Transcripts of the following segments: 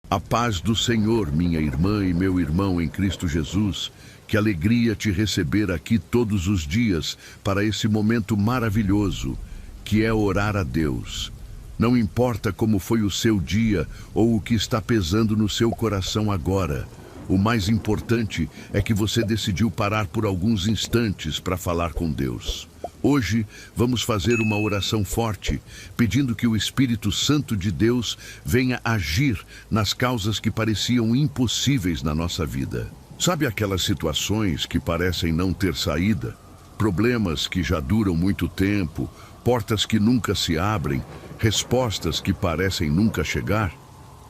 A paz do Senhor, minha irmã e meu irmão em Cristo Jesus. Que alegria te receber aqui todos os dias para esse momento maravilhoso, que é orar a Deus. Não importa como foi o seu dia ou o que está pesando no seu coração agora. O mais importante é que você decidiu parar por alguns instantes para falar com Deus. Hoje vamos fazer uma oração forte, pedindo que o Espírito Santo de Deus venha agir nas causas que pareciam impossíveis na nossa vida. Sabe aquelas situações que parecem não ter saída? Problemas que já duram muito tempo, portas que nunca se abrem, respostas que parecem nunca chegar?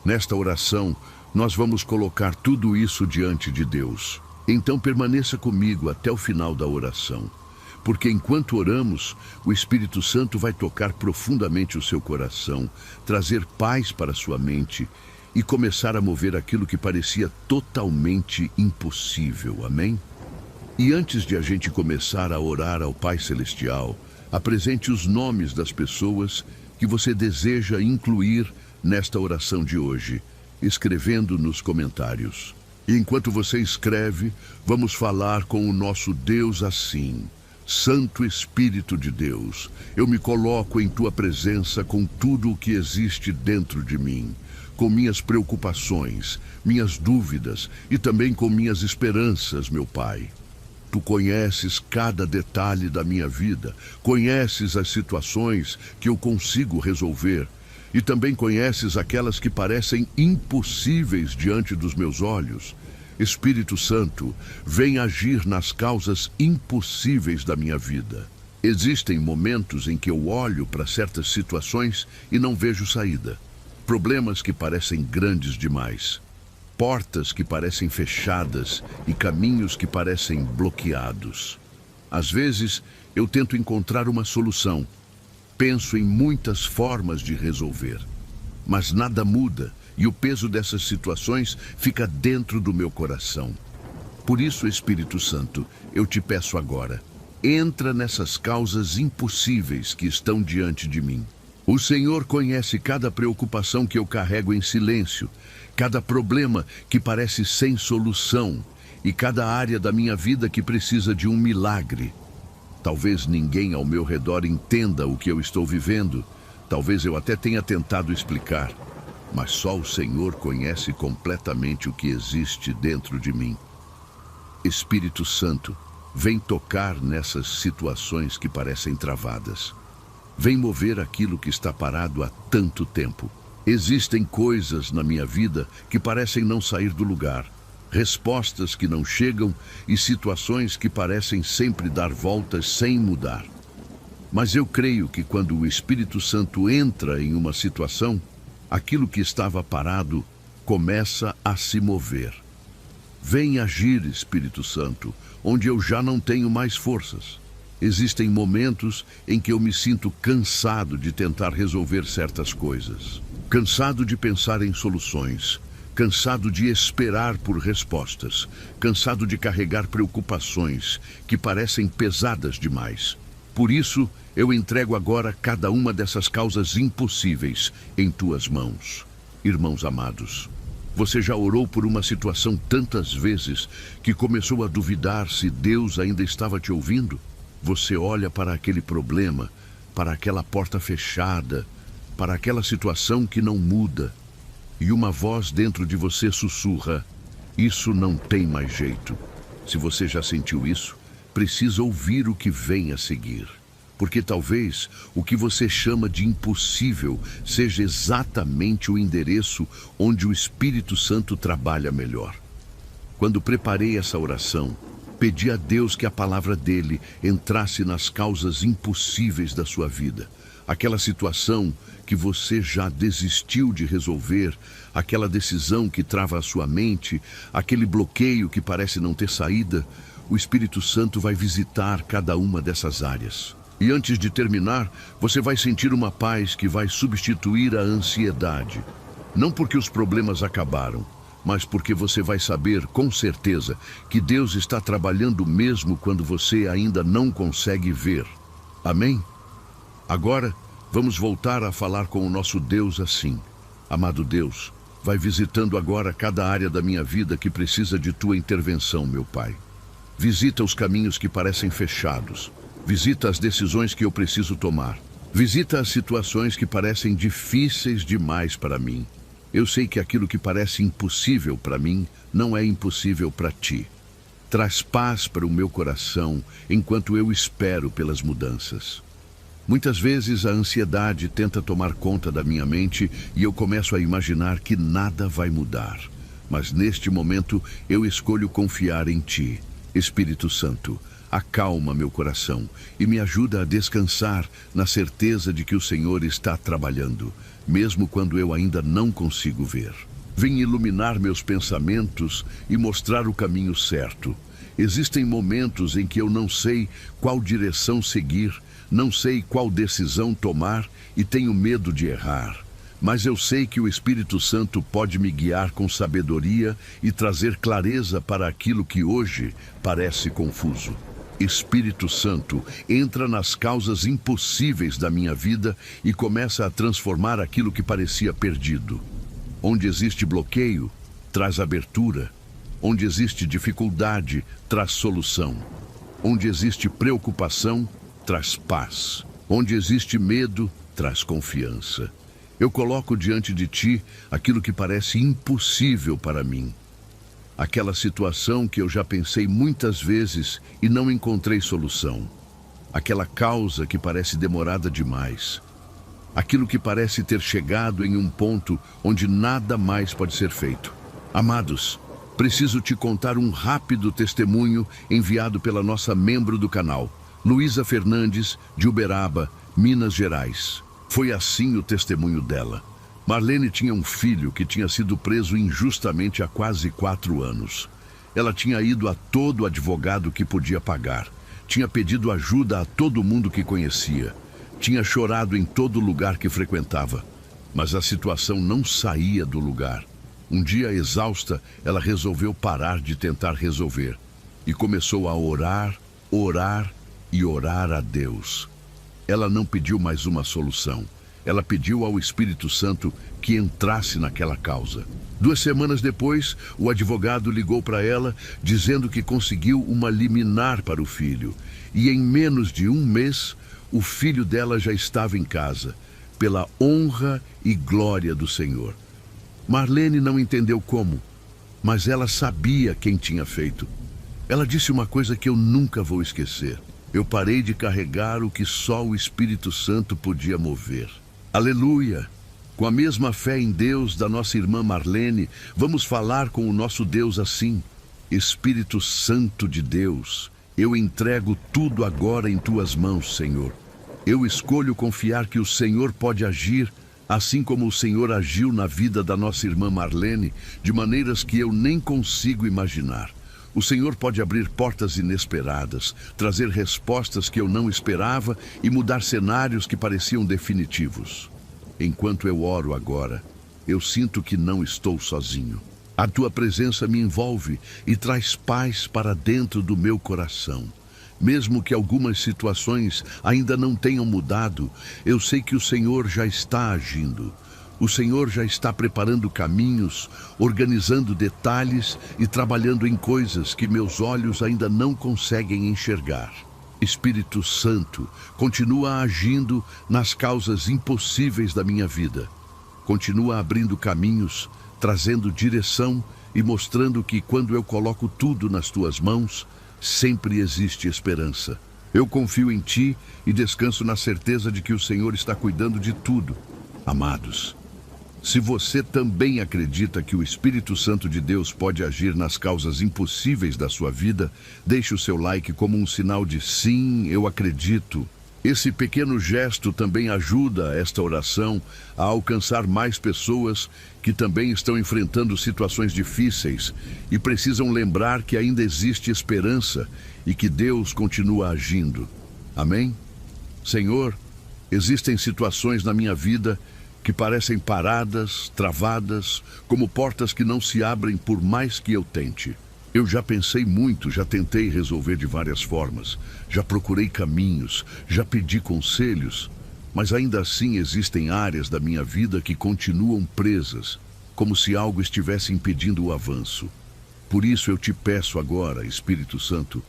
Nesta oração, nós vamos colocar tudo isso diante de Deus. Então permaneça comigo até o final da oração. Porque enquanto oramos, o Espírito Santo vai tocar profundamente o seu coração, trazer paz para a sua mente e começar a mover aquilo que parecia totalmente impossível. Amém? E antes de a gente começar a orar ao Pai Celestial, apresente os nomes das pessoas que você deseja incluir nesta oração de hoje, escrevendo nos comentários. E enquanto você escreve, vamos falar com o nosso Deus assim: Santo Espírito de Deus, eu me coloco em tua presença com tudo o que existe dentro de mim, com minhas preocupações, minhas dúvidas e também com minhas esperanças, meu Pai. Tu conheces cada detalhe da minha vida, conheces as situações que eu consigo resolver e também conheces aquelas que parecem impossíveis diante dos meus olhos. Espírito Santo, vem agir nas causas impossíveis da minha vida. Existem momentos em que eu olho para certas situações e não vejo saída. Problemas que parecem grandes demais. Portas que parecem fechadas e caminhos que parecem bloqueados. Às vezes, eu tento encontrar uma solução. Penso em muitas formas de resolver. Mas nada muda. E o peso dessas situações fica dentro do meu coração. Por isso, Espírito Santo, eu te peço agora, entra nessas causas impossíveis que estão diante de mim. O Senhor conhece cada preocupação que eu carrego em silêncio, cada problema que parece sem solução e cada área da minha vida que precisa de um milagre. Talvez ninguém ao meu redor entenda o que eu estou vivendo, talvez eu até tenha tentado explicar. Mas só o Senhor conhece completamente o que existe dentro de mim. Espírito Santo, vem tocar nessas situações que parecem travadas. Vem mover aquilo que está parado há tanto tempo. Existem coisas na minha vida que parecem não sair do lugar, respostas que não chegam e situações que parecem sempre dar voltas sem mudar. Mas eu creio que quando o Espírito Santo entra em uma situação, aquilo que estava parado começa a se mover. Vem agir, Espírito Santo, onde eu já não tenho mais forças. Existem momentos em que eu me sinto cansado de tentar resolver certas coisas. Cansado de pensar em soluções. Cansado de esperar por respostas. Cansado de carregar preocupações que parecem pesadas demais. Por isso, eu entrego agora cada uma dessas causas impossíveis em tuas mãos. Irmãos amados, você já orou por uma situação tantas vezes que começou a duvidar se Deus ainda estava te ouvindo? Você olha para aquele problema, para aquela porta fechada, para aquela situação que não muda, e uma voz dentro de você sussurra: isso não tem mais jeito. Se você já sentiu isso, precisa ouvir o que vem a seguir. Porque talvez o que você chama de impossível seja exatamente o endereço onde o Espírito Santo trabalha melhor. Quando preparei essa oração, pedi a Deus que a palavra dele entrasse nas causas impossíveis da sua vida. Aquela situação que você já desistiu de resolver, aquela decisão que trava a sua mente, aquele bloqueio que parece não ter saída, o Espírito Santo vai visitar cada uma dessas áreas. E antes de terminar, você vai sentir uma paz que vai substituir a ansiedade. Não porque os problemas acabaram, mas porque você vai saber com certeza que Deus está trabalhando mesmo quando você ainda não consegue ver. Amém? Agora, vamos voltar a falar com o nosso Deus assim: amado Deus, Vai visitando agora cada área da minha vida que precisa de tua intervenção, meu Pai. Visita os caminhos que parecem fechados. Visita as decisões que eu preciso tomar. Visita as situações que parecem difíceis demais para mim. Eu sei que aquilo que parece impossível para mim não é impossível para ti. Traz paz para o meu coração enquanto eu espero pelas mudanças. Muitas vezes a ansiedade tenta tomar conta da minha mente e eu começo a imaginar que nada vai mudar. Mas neste momento eu escolho confiar em ti. Espírito Santo, acalma meu coração e me ajuda a descansar na certeza de que o Senhor está trabalhando, mesmo quando eu ainda não consigo ver. Vem iluminar meus pensamentos e mostrar o caminho certo. Existem momentos em que eu não sei qual direção seguir, não sei qual decisão tomar e tenho medo de errar. Mas eu sei que o Espírito Santo pode me guiar com sabedoria e trazer clareza para aquilo que hoje parece confuso. Espírito Santo, entra nas causas impossíveis da minha vida e começa a transformar aquilo que parecia perdido. Onde existe bloqueio, traz abertura. Onde existe dificuldade, traz solução. Onde existe preocupação, traz paz. Onde existe medo, traz confiança. Eu coloco diante de ti aquilo que parece impossível para mim. Aquela situação que eu já pensei muitas vezes e não encontrei solução. Aquela causa que parece demorada demais. Aquilo que parece ter chegado em um ponto onde nada mais pode ser feito. Amados, preciso te contar um rápido testemunho enviado pela nossa membro do canal, Luísa Fernandes, de Uberaba, Minas Gerais. Foi assim o testemunho dela. Marlene tinha um filho que tinha sido preso injustamente há quase 4 anos. Ela tinha ido a todo advogado que podia pagar. Tinha pedido ajuda a todo mundo que conhecia. Tinha chorado em todo lugar que frequentava. Mas a situação não saía do lugar. Um dia, exausta, ela resolveu parar de tentar resolver. E começou a orar, orar e orar a Deus. Ela não pediu mais uma solução. Ela pediu ao Espírito Santo que entrasse naquela causa. 2 semanas depois, o advogado ligou para ela, dizendo que conseguiu uma liminar para o filho. E em menos de 1 mês, o filho dela já estava em casa, pela honra e glória do Senhor. Marlene não entendeu como, mas ela sabia quem tinha feito. Ela disse uma coisa que eu nunca vou esquecer. Eu parei de carregar o que só o Espírito Santo podia mover. Aleluia! Com a mesma fé em Deus da nossa irmã Marlene, vamos falar com o nosso Deus assim: Espírito Santo de Deus, eu entrego tudo agora em tuas mãos, Senhor. Eu escolho confiar que o Senhor pode agir, assim como o Senhor agiu na vida da nossa irmã Marlene, de maneiras que eu nem consigo imaginar. O Senhor pode abrir portas inesperadas, trazer respostas que eu não esperava e mudar cenários que pareciam definitivos. Enquanto eu oro agora, eu sinto que não estou sozinho. A tua presença me envolve e traz paz para dentro do meu coração. Mesmo que algumas situações ainda não tenham mudado, eu sei que o Senhor já está agindo. O Senhor já está preparando caminhos, organizando detalhes e trabalhando em coisas que meus olhos ainda não conseguem enxergar. Espírito Santo, continua agindo nas causas impossíveis da minha vida. Continua abrindo caminhos, trazendo direção e mostrando que quando eu coloco tudo nas tuas mãos, sempre existe esperança. Eu confio em ti e descanso na certeza de que o Senhor está cuidando de tudo. Amados, se você também acredita que o Espírito Santo de Deus pode agir nas causas impossíveis da sua vida, deixe o seu like como um sinal de sim, eu acredito. Esse pequeno gesto também ajuda esta oração a alcançar mais pessoas que também estão enfrentando situações difíceis e precisam lembrar que ainda existe esperança e que Deus continua agindo. Amém? Senhor, existem situações na minha vida que parecem paradas, travadas, como portas que não se abrem por mais que eu tente. Eu já pensei muito, já tentei resolver de várias formas, já procurei caminhos, já pedi conselhos, mas ainda assim existem áreas da minha vida que continuam presas. como se algo estivesse impedindo o avanço. Por isso eu te peço agora, Espírito Santo,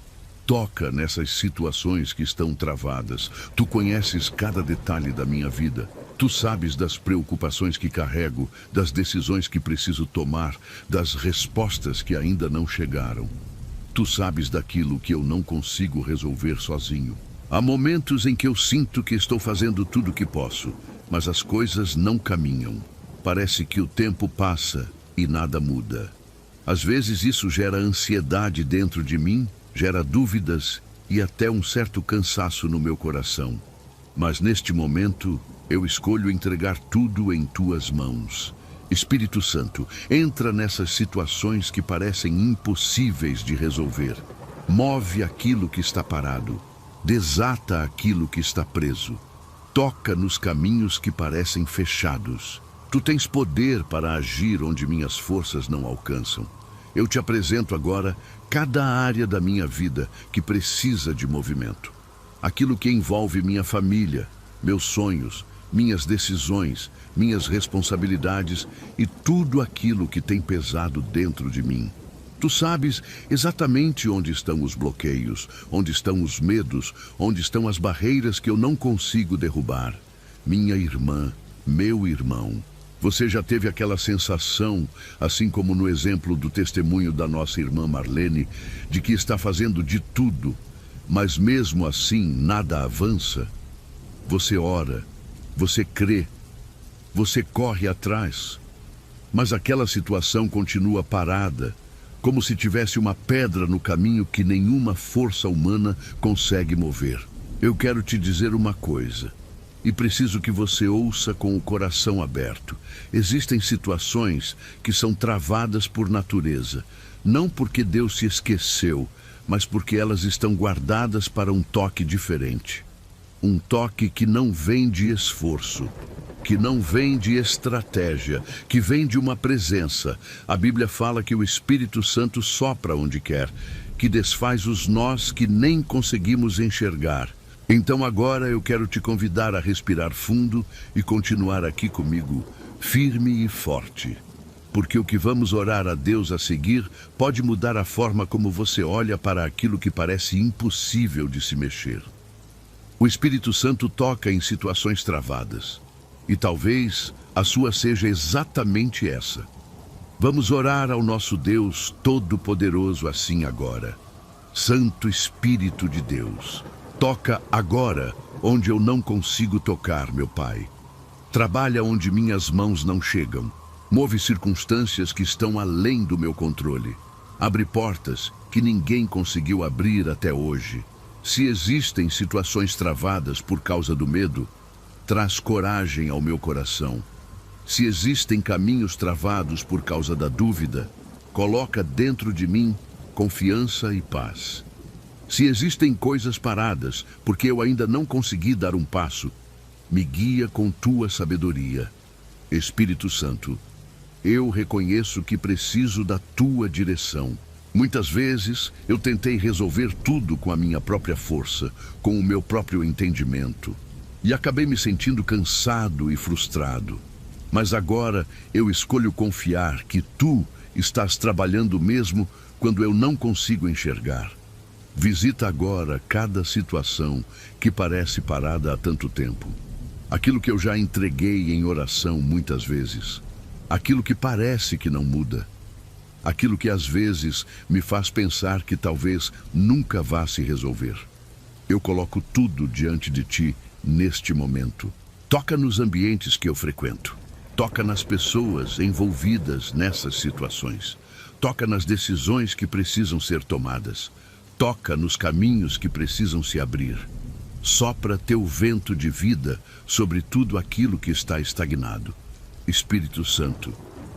toca nessas situações que estão travadas. Tu conheces cada detalhe da minha vida. Tu sabes das preocupações que carrego, das decisões que preciso tomar, das respostas que ainda não chegaram. Tu sabes daquilo que eu não consigo resolver sozinho. Há momentos em que eu sinto que estou fazendo tudo o que posso, mas as coisas não caminham. Parece que o tempo passa e nada muda. Às vezes isso gera ansiedade dentro de mim, gera dúvidas e até um certo cansaço no meu coração. Mas neste momento, eu escolho entregar tudo em tuas mãos. Espírito Santo, entra nessas situações que parecem impossíveis de resolver. Move aquilo que está parado. Desata aquilo que está preso. Toca nos caminhos que parecem fechados. Tu tens poder para agir onde minhas forças não alcançam. Eu te apresento agora cada área da minha vida que precisa de movimento. Aquilo que envolve minha família, meus sonhos, minhas decisões, minhas responsabilidades e tudo aquilo que tem pesado dentro de mim. Tu sabes exatamente onde estão os bloqueios, onde estão os medos, onde estão as barreiras que eu não consigo derrubar. Minha irmã, meu irmão, você já teve aquela sensação, assim como no exemplo do testemunho da nossa irmã Marlene, de que está fazendo de tudo, mas mesmo assim nada avança? Você ora, você crê, você corre atrás, mas aquela situação continua parada, como se tivesse uma pedra no caminho que nenhuma força humana consegue mover. Eu quero te dizer uma coisa, e preciso que você ouça com o coração aberto. Existem situações que são travadas por natureza, não porque Deus se esqueceu, mas porque elas estão guardadas para um toque diferente. Um toque que não vem de esforço, que não vem de estratégia, que vem de uma presença. A Bíblia fala que o Espírito Santo sopra onde quer, que desfaz os nós que nem conseguimos enxergar. Então agora eu quero te convidar a respirar fundo e continuar aqui comigo, firme e forte. Porque o que vamos orar a Deus a seguir pode mudar a forma como você olha para aquilo que parece impossível de se mexer. O Espírito Santo toca em situações travadas. E talvez a sua seja exatamente essa. Vamos orar ao nosso Deus Todo-Poderoso assim agora. Santo Espírito de Deus, toca agora onde eu não consigo tocar, meu Pai. Trabalha onde minhas mãos não chegam. Move circunstâncias que estão além do meu controle. Abre portas que ninguém conseguiu abrir até hoje. Se existem situações travadas por causa do medo, traz coragem ao meu coração. Se existem caminhos travados por causa da dúvida, coloca dentro de mim confiança e paz. Se existem coisas paradas, porque eu ainda não consegui dar um passo, me guia com tua sabedoria. Espírito Santo, eu reconheço que preciso da tua direção. Muitas vezes eu tentei resolver tudo com a minha própria força, com o meu próprio entendimento, e acabei me sentindo cansado e frustrado. Mas agora eu escolho confiar que tu estás trabalhando mesmo quando eu não consigo enxergar. Visita agora cada situação que parece parada há tanto tempo. Aquilo que eu já entreguei em oração muitas vezes. Aquilo que parece que não muda. Aquilo que às vezes me faz pensar que talvez nunca vá se resolver. Eu coloco tudo diante de ti neste momento. Toca nos ambientes que eu frequento. Toca nas pessoas envolvidas nessas situações. Toca nas decisões que precisam ser tomadas. Toca nos caminhos que precisam se abrir. Sopra teu vento de vida sobre tudo aquilo que está estagnado. Espírito Santo,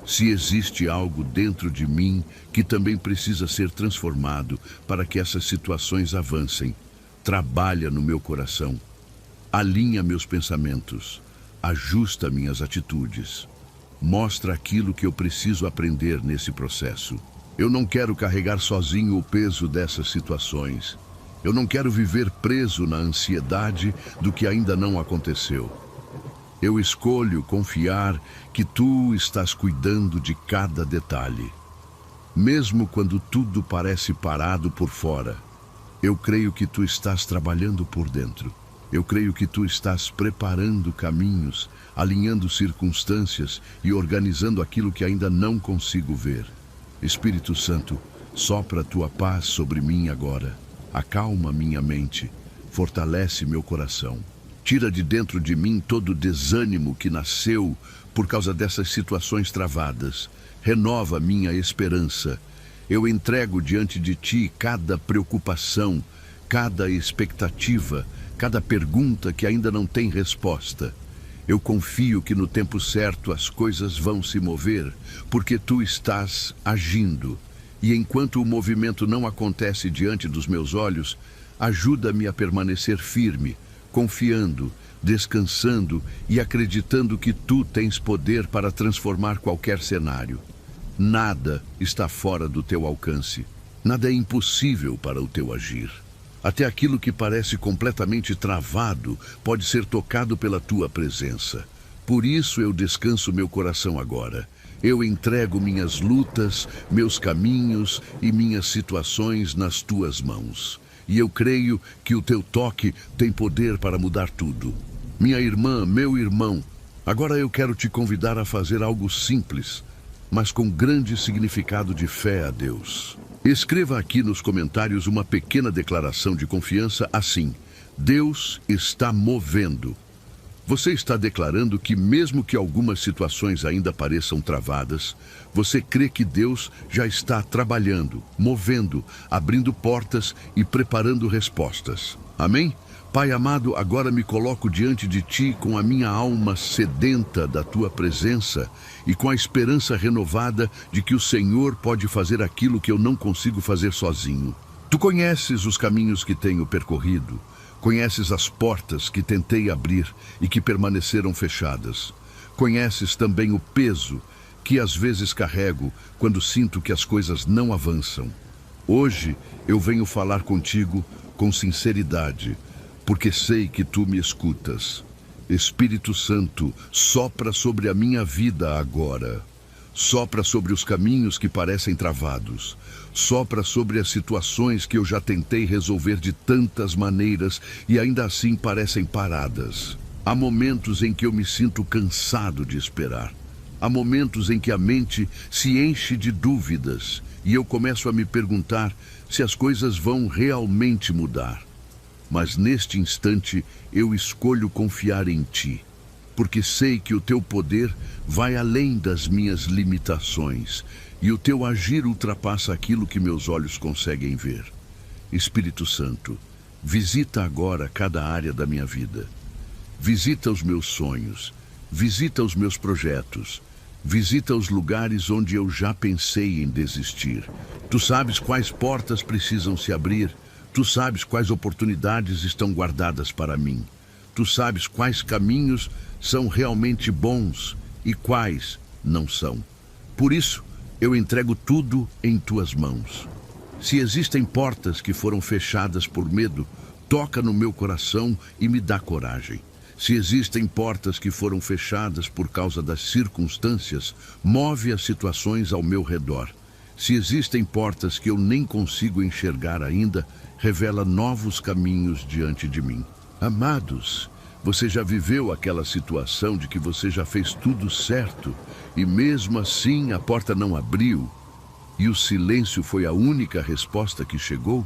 se existe algo dentro de mim que também precisa ser transformado para que essas situações avancem, trabalha no meu coração. Alinha meus pensamentos. Ajusta minhas atitudes. Mostra aquilo que eu preciso aprender nesse processo. Eu não quero carregar sozinho o peso dessas situações. Eu não quero viver preso na ansiedade do que ainda não aconteceu. Eu escolho confiar que tu estás cuidando de cada detalhe. Mesmo quando tudo parece parado por fora, eu creio que tu estás trabalhando por dentro. Eu creio que tu estás preparando caminhos, alinhando circunstâncias e organizando aquilo que ainda não consigo ver. Espírito Santo, sopra a tua paz sobre mim agora. Acalma minha mente, fortalece meu coração. Tira de dentro de mim todo o desânimo que nasceu por causa dessas situações travadas. Renova minha esperança. Eu entrego diante de ti cada preocupação, cada expectativa, cada pergunta que ainda não tem resposta. Eu confio que no tempo certo as coisas vão se mover, porque tu estás agindo. E enquanto o movimento não acontece diante dos meus olhos, ajuda-me a permanecer firme, confiando, descansando e acreditando que tu tens poder para transformar qualquer cenário. Nada está fora do teu alcance. Nada é impossível para o teu agir. Até aquilo que parece completamente travado pode ser tocado pela tua presença. Por isso eu descanso meu coração agora. Eu entrego minhas lutas, meus caminhos e minhas situações nas tuas mãos. E eu creio que o teu toque tem poder para mudar tudo. Minha irmã, meu irmão, agora eu quero te convidar a fazer algo simples, mas com grande significado de fé a Deus. Escreva aqui nos comentários uma pequena declaração de confiança assim: Deus está movendo. Você está declarando que mesmo que algumas situações ainda pareçam travadas, você crê que Deus já está trabalhando, movendo, abrindo portas e preparando respostas. Amém? Pai amado, agora me coloco diante de ti com a minha alma sedenta da tua presença e com a esperança renovada de que o Senhor pode fazer aquilo que eu não consigo fazer sozinho. Tu conheces os caminhos que tenho percorrido, conheces as portas que tentei abrir e que permaneceram fechadas. Conheces também o peso que às vezes carrego quando sinto que as coisas não avançam. Hoje eu venho falar contigo com sinceridade, porque sei que tu me escutas. Espírito Santo, sopra sobre a minha vida agora. Sopra sobre os caminhos que parecem travados. Sopra sobre as situações que eu já tentei resolver de tantas maneiras e ainda assim parecem paradas. Há momentos em que eu me sinto cansado de esperar. Há momentos em que a mente se enche de dúvidas e eu começo a me perguntar se as coisas vão realmente mudar. Mas neste instante eu escolho confiar em ti, porque sei que o teu poder vai além das minhas limitações e o teu agir ultrapassa aquilo que meus olhos conseguem ver. Espírito Santo, visita agora cada área da minha vida. Visita os meus sonhos, visita os meus projetos, visita os lugares onde eu já pensei em desistir. Tu sabes quais portas precisam se abrir. Tu sabes quais oportunidades estão guardadas para mim. Tu sabes quais caminhos são realmente bons e quais não são. Por isso, eu entrego tudo em tuas mãos. Se existem portas que foram fechadas por medo, toca no meu coração e me dá coragem. Se existem portas que foram fechadas por causa das circunstâncias, move as situações ao meu redor. Se existem portas que eu nem consigo enxergar ainda, revela novos caminhos diante de mim. Amados, você já viveu aquela situação de que você já fez tudo certo e mesmo assim a porta não abriu e o silêncio foi a única resposta que chegou?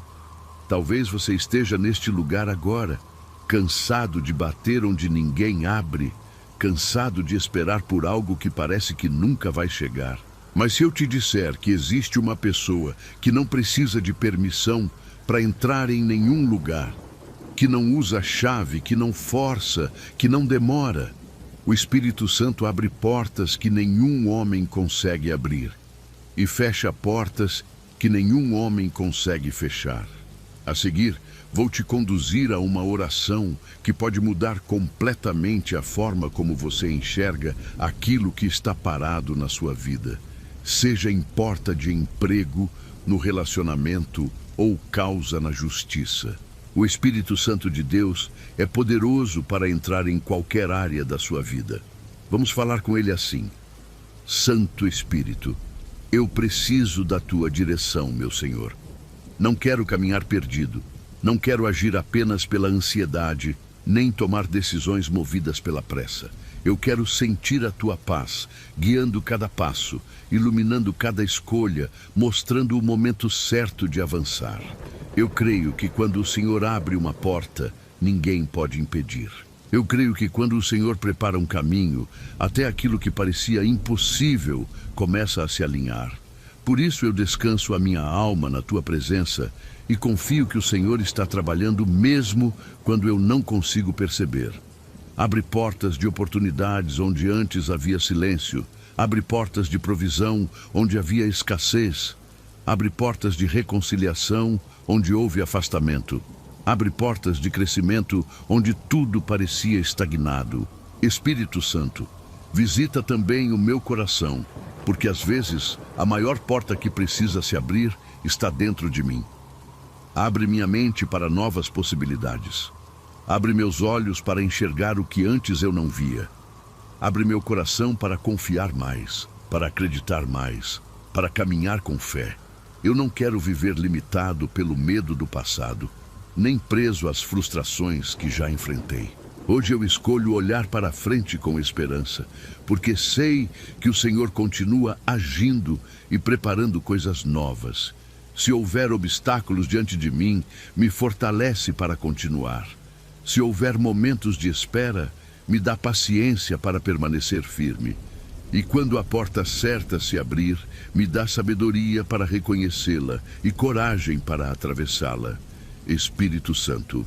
Talvez você esteja neste lugar agora, cansado de bater onde ninguém abre, cansado de esperar por algo que parece que nunca vai chegar. Mas se eu te disser que existe uma pessoa que não precisa de permissão para entrar em nenhum lugar, que não usa chave, que não força, que não demora, o Espírito Santo abre portas que nenhum homem consegue abrir e fecha portas que nenhum homem consegue fechar. A seguir, vou te conduzir a uma oração que pode mudar completamente a forma como você enxerga aquilo que está parado na sua vida, seja em porta de emprego, no relacionamento ou causa na justiça. O Espírito Santo de Deus é poderoso para entrar em qualquer área da sua vida. Vamos falar com ele assim: Santo Espírito, eu preciso da tua direção, meu Senhor. Não quero caminhar perdido. Não quero agir apenas pela ansiedade, nem tomar decisões movidas pela pressa. Eu quero sentir a tua paz, guiando cada passo, iluminando cada escolha, mostrando o momento certo de avançar. Eu creio que quando o Senhor abre uma porta, ninguém pode impedir. Eu creio que quando o Senhor prepara um caminho, até aquilo que parecia impossível começa a se alinhar. Por isso eu descanso a minha alma na tua presença e confio que o Senhor está trabalhando mesmo quando eu não consigo perceber. Abre portas de oportunidades onde antes havia silêncio. Abre portas de provisão onde havia escassez. Abre portas de reconciliação onde houve afastamento. Abre portas de crescimento onde tudo parecia estagnado. Espírito Santo, visita também o meu coração, porque às vezes a maior porta que precisa se abrir está dentro de mim. Abre minha mente para novas possibilidades. Abre meus olhos para enxergar o que antes eu não via. Abre meu coração para confiar mais, para acreditar mais, para caminhar com fé. Eu não quero viver limitado pelo medo do passado, nem preso às frustrações que já enfrentei. Hoje eu escolho olhar para frente com esperança, porque sei que o Senhor continua agindo e preparando coisas novas. Se houver obstáculos diante de mim, me fortalece para continuar. Se houver momentos de espera, me dá paciência para permanecer firme. E quando a porta certa se abrir, me dá sabedoria para reconhecê-la e coragem para atravessá-la. Espírito Santo,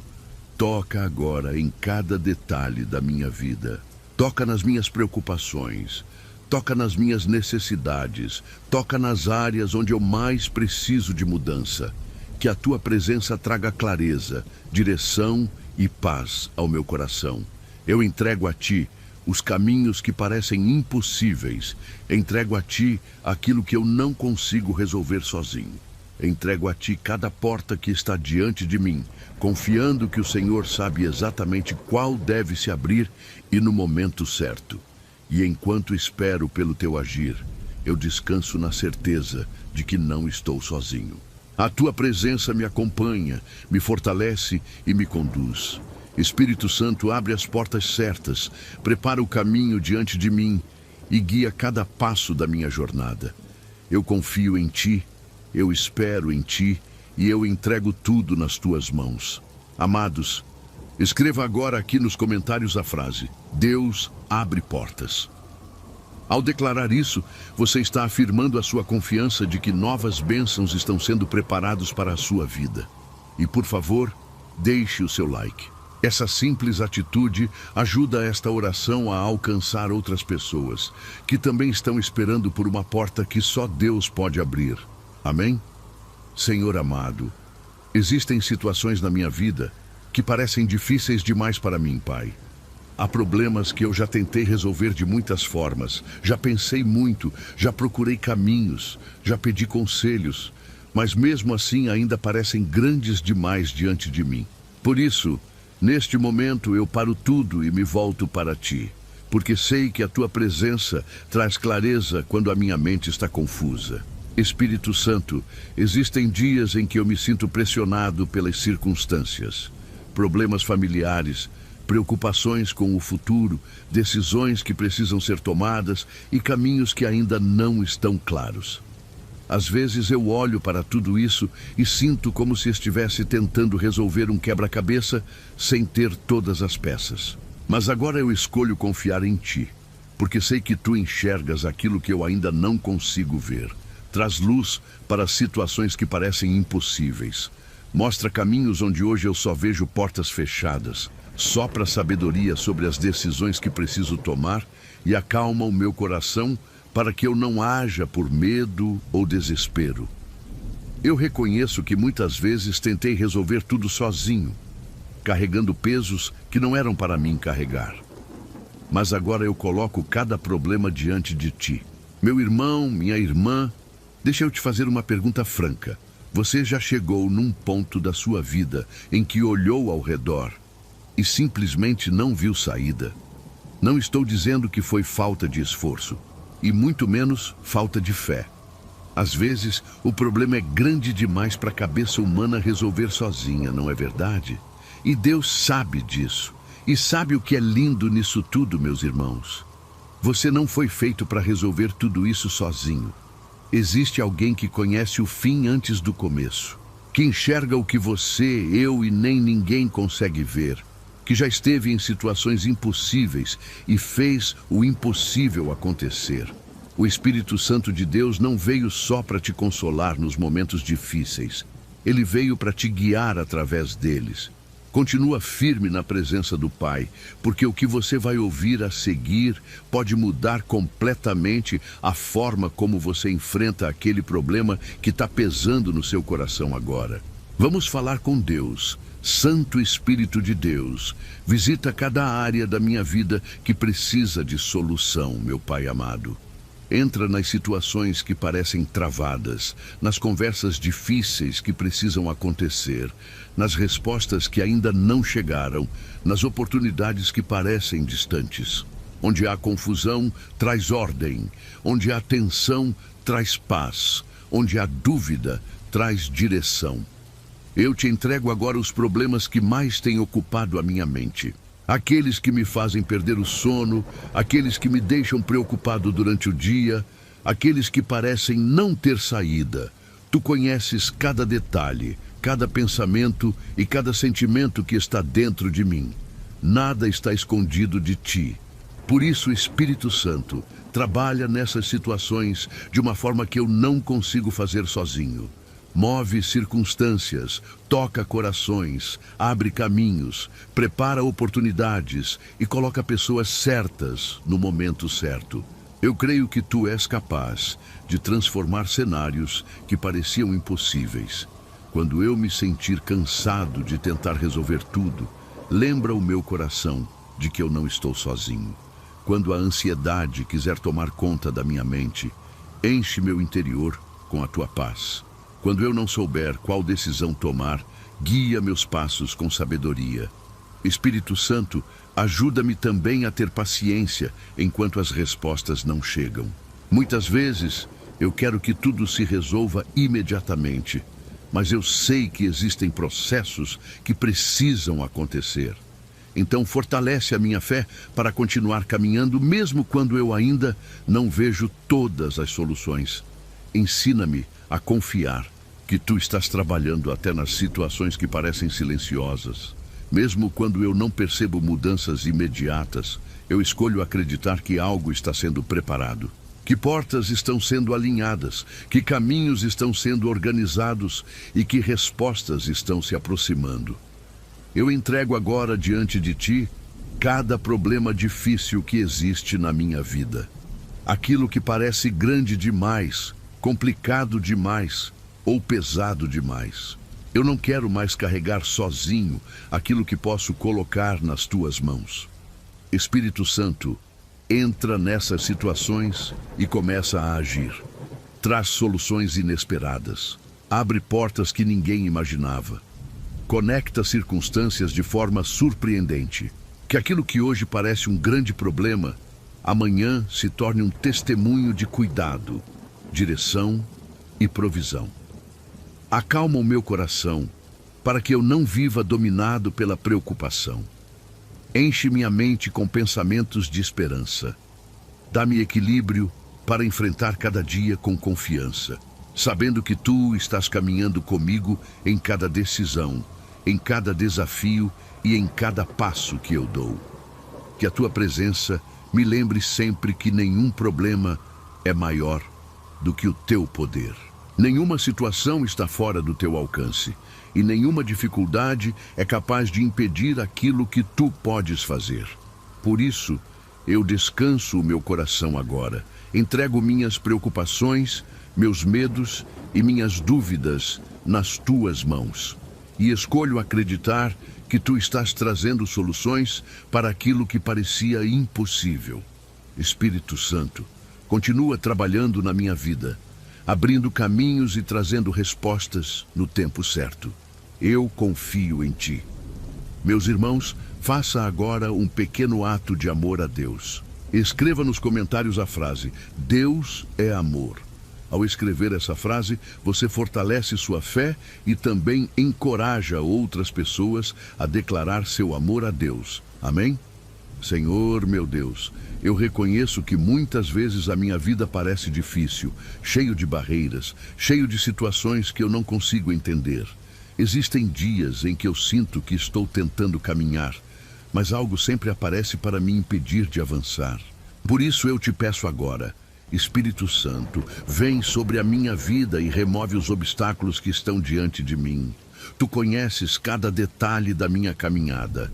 toca agora em cada detalhe da minha vida. Toca nas minhas preocupações. Toca nas minhas necessidades. Toca nas áreas onde eu mais preciso de mudança. Que a tua presença traga clareza, direção e paz ao meu coração. Eu entrego a ti os caminhos que parecem impossíveis. Entrego a ti aquilo que eu não consigo resolver sozinho. Entrego a ti cada porta que está diante de mim, confiando que o Senhor sabe exatamente qual deve se abrir e no momento certo. E enquanto espero pelo teu agir, eu descanso na certeza de que não estou sozinho. A tua presença me acompanha, me fortalece e me conduz. Espírito Santo, abre as portas certas, prepara o caminho diante de mim e guia cada passo da minha jornada. Eu confio em ti, eu espero em ti e eu entrego tudo nas tuas mãos. Amados, escreva agora aqui nos comentários a frase: Deus abre portas. Ao declarar isso, você está afirmando a sua confiança de que novas bênçãos estão sendo preparados para a sua vida. E por favor, deixe o seu like. Essa simples atitude ajuda esta oração a alcançar outras pessoas, que também estão esperando por uma porta que só Deus pode abrir. Amém? Senhor amado, existem situações na minha vida que parecem difíceis demais para mim, Pai. Há problemas que eu já tentei resolver de muitas formas, já pensei muito, já procurei caminhos, já pedi conselhos, mas mesmo assim ainda parecem grandes demais diante de mim. Por isso, neste momento eu paro tudo e me volto para ti, porque sei que a tua presença traz clareza quando a minha mente está confusa. Espírito Santo, existem dias em que eu me sinto pressionado pelas circunstâncias, problemas familiares, preocupações com o futuro, decisões que precisam ser tomadas e caminhos que ainda não estão claros. Às vezes eu olho para tudo isso e sinto como se estivesse tentando resolver um quebra-cabeça sem ter todas as peças. Mas agora eu escolho confiar em ti, porque sei que tu enxergas aquilo que eu ainda não consigo ver. Traz luz para situações que parecem impossíveis. Mostra caminhos onde hoje eu só vejo portas fechadas. Sopra sabedoria sobre as decisões que preciso tomar e acalma o meu coração para que eu não haja por medo ou desespero. Eu reconheço que muitas vezes tentei resolver tudo sozinho, carregando pesos que não eram para mim carregar. Mas agora eu coloco cada problema diante de ti. Meu irmão, minha irmã, deixa eu te fazer uma pergunta franca. Você já chegou num ponto da sua vida em que olhou ao redor e simplesmente não viu saída? Não estou dizendo que foi falta de esforço, e muito menos falta de fé. Às vezes, o problema é grande demais para a cabeça humana resolver sozinha, não é verdade? E Deus sabe disso. E sabe o que é lindo nisso tudo, meus irmãos? Você não foi feito para resolver tudo isso sozinho. Existe alguém que conhece o fim antes do começo, que enxerga o que você, eu e nem ninguém consegue ver, que já esteve em situações impossíveis e fez o impossível acontecer. O Espírito Santo de Deus não veio só para te consolar nos momentos difíceis. Ele veio para te guiar através deles. Continua firme na presença do Pai, porque o que você vai ouvir a seguir pode mudar completamente a forma como você enfrenta aquele problema que está pesando no seu coração agora. Vamos falar com Deus. Santo Espírito de Deus, visita cada área da minha vida que precisa de solução, meu Pai amado. Entra nas situações que parecem travadas, nas conversas difíceis que precisam acontecer, nas respostas que ainda não chegaram, nas oportunidades que parecem distantes. Onde há confusão, traz ordem. Onde há tensão, traz paz. Onde há dúvida, traz direção. Eu te entrego agora os problemas que mais têm ocupado a minha mente. Aqueles que me fazem perder o sono, aqueles que me deixam preocupado durante o dia, aqueles que parecem não ter saída. Tu conheces cada detalhe, cada pensamento e cada sentimento que está dentro de mim. Nada está escondido de ti. Por isso, Espírito Santo, trabalha nessas situações de uma forma que eu não consigo fazer sozinho. Move circunstâncias, toca corações, abre caminhos, prepara oportunidades e coloca pessoas certas no momento certo. Eu creio que tu és capaz de transformar cenários que pareciam impossíveis. Quando eu me sentir cansado de tentar resolver tudo, lembra o meu coração de que eu não estou sozinho. Quando a ansiedade quiser tomar conta da minha mente, enche meu interior com a tua paz. Quando eu não souber qual decisão tomar, guia meus passos com sabedoria. Espírito Santo, ajuda-me também a ter paciência enquanto as respostas não chegam. Muitas vezes, eu quero que tudo se resolva imediatamente, mas eu sei que existem processos que precisam acontecer. Então, fortalece a minha fé para continuar caminhando, mesmo quando eu ainda não vejo todas as soluções. Ensina-me a confiar que tu estás trabalhando até nas situações que parecem silenciosas. Mesmo quando eu não percebo mudanças imediatas, eu escolho acreditar que algo está sendo preparado, que portas estão sendo alinhadas, que caminhos estão sendo organizados e que respostas estão se aproximando. Eu entrego agora diante de ti cada problema difícil que existe na minha vida. Aquilo que parece grande demais, complicado demais ou pesado demais. Eu não quero mais carregar sozinho aquilo que posso colocar nas tuas mãos. Espírito Santo, entra nessas situações e começa a agir. Traz soluções inesperadas. Abre portas que ninguém imaginava. Conecta circunstâncias de forma surpreendente. Que aquilo que hoje parece um grande problema, amanhã se torne um testemunho de cuidado, direção e provisão. Acalma o meu coração, para que eu não viva dominado pela preocupação. Enche minha mente com pensamentos de esperança. Dá-me equilíbrio para enfrentar cada dia com confiança, sabendo que tu estás caminhando comigo em cada decisão, em cada desafio e em cada passo que eu dou. Que a tua presença me lembre sempre que nenhum problema é maior do que o teu poder. Nenhuma situação está fora do teu alcance, e nenhuma dificuldade é capaz de impedir aquilo que tu podes fazer. Por isso, eu descanso o meu coração agora, entrego minhas preocupações, meus medos e minhas dúvidas nas tuas mãos, e escolho acreditar que tu estás trazendo soluções para aquilo que parecia impossível. Espírito Santo, continua trabalhando na minha vida. abrindo caminhos e trazendo respostas no tempo certo. Eu confio em ti. Meus irmãos, faça agora um pequeno ato de amor a Deus. Escreva nos comentários a frase: Deus é amor. Ao escrever essa frase, você fortalece sua fé e também encoraja outras pessoas a declarar seu amor a Deus. Amém? Senhor, meu Deus, eu reconheço que muitas vezes a minha vida parece difícil, cheio de barreiras, cheio de situações que eu não consigo entender. Existem dias em que eu sinto que estou tentando caminhar, mas algo sempre aparece para me impedir de avançar. Por isso eu te peço agora, Espírito Santo, vem sobre a minha vida e remove os obstáculos que estão diante de mim. Tu conheces cada detalhe da minha caminhada.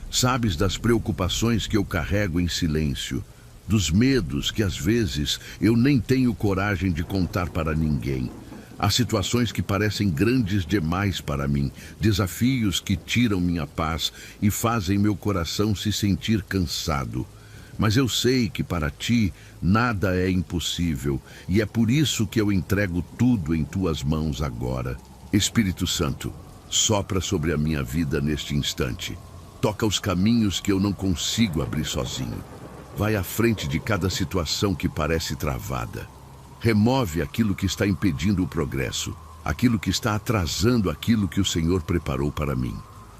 Sabes das preocupações que eu carrego em silêncio, dos medos que às vezes eu nem tenho coragem de contar para ninguém. Há situações que parecem grandes demais para mim, desafios que tiram minha paz e fazem meu coração se sentir cansado. Mas eu sei que para ti nada é impossível e é por isso que eu entrego tudo em tuas mãos agora. Espírito Santo, sopra sobre a minha vida neste instante. Toca os caminhos que eu não consigo abrir sozinho. Vai à frente de cada situação que parece travada. Remove aquilo que está impedindo o progresso, aquilo que está atrasando aquilo que o Senhor preparou para mim.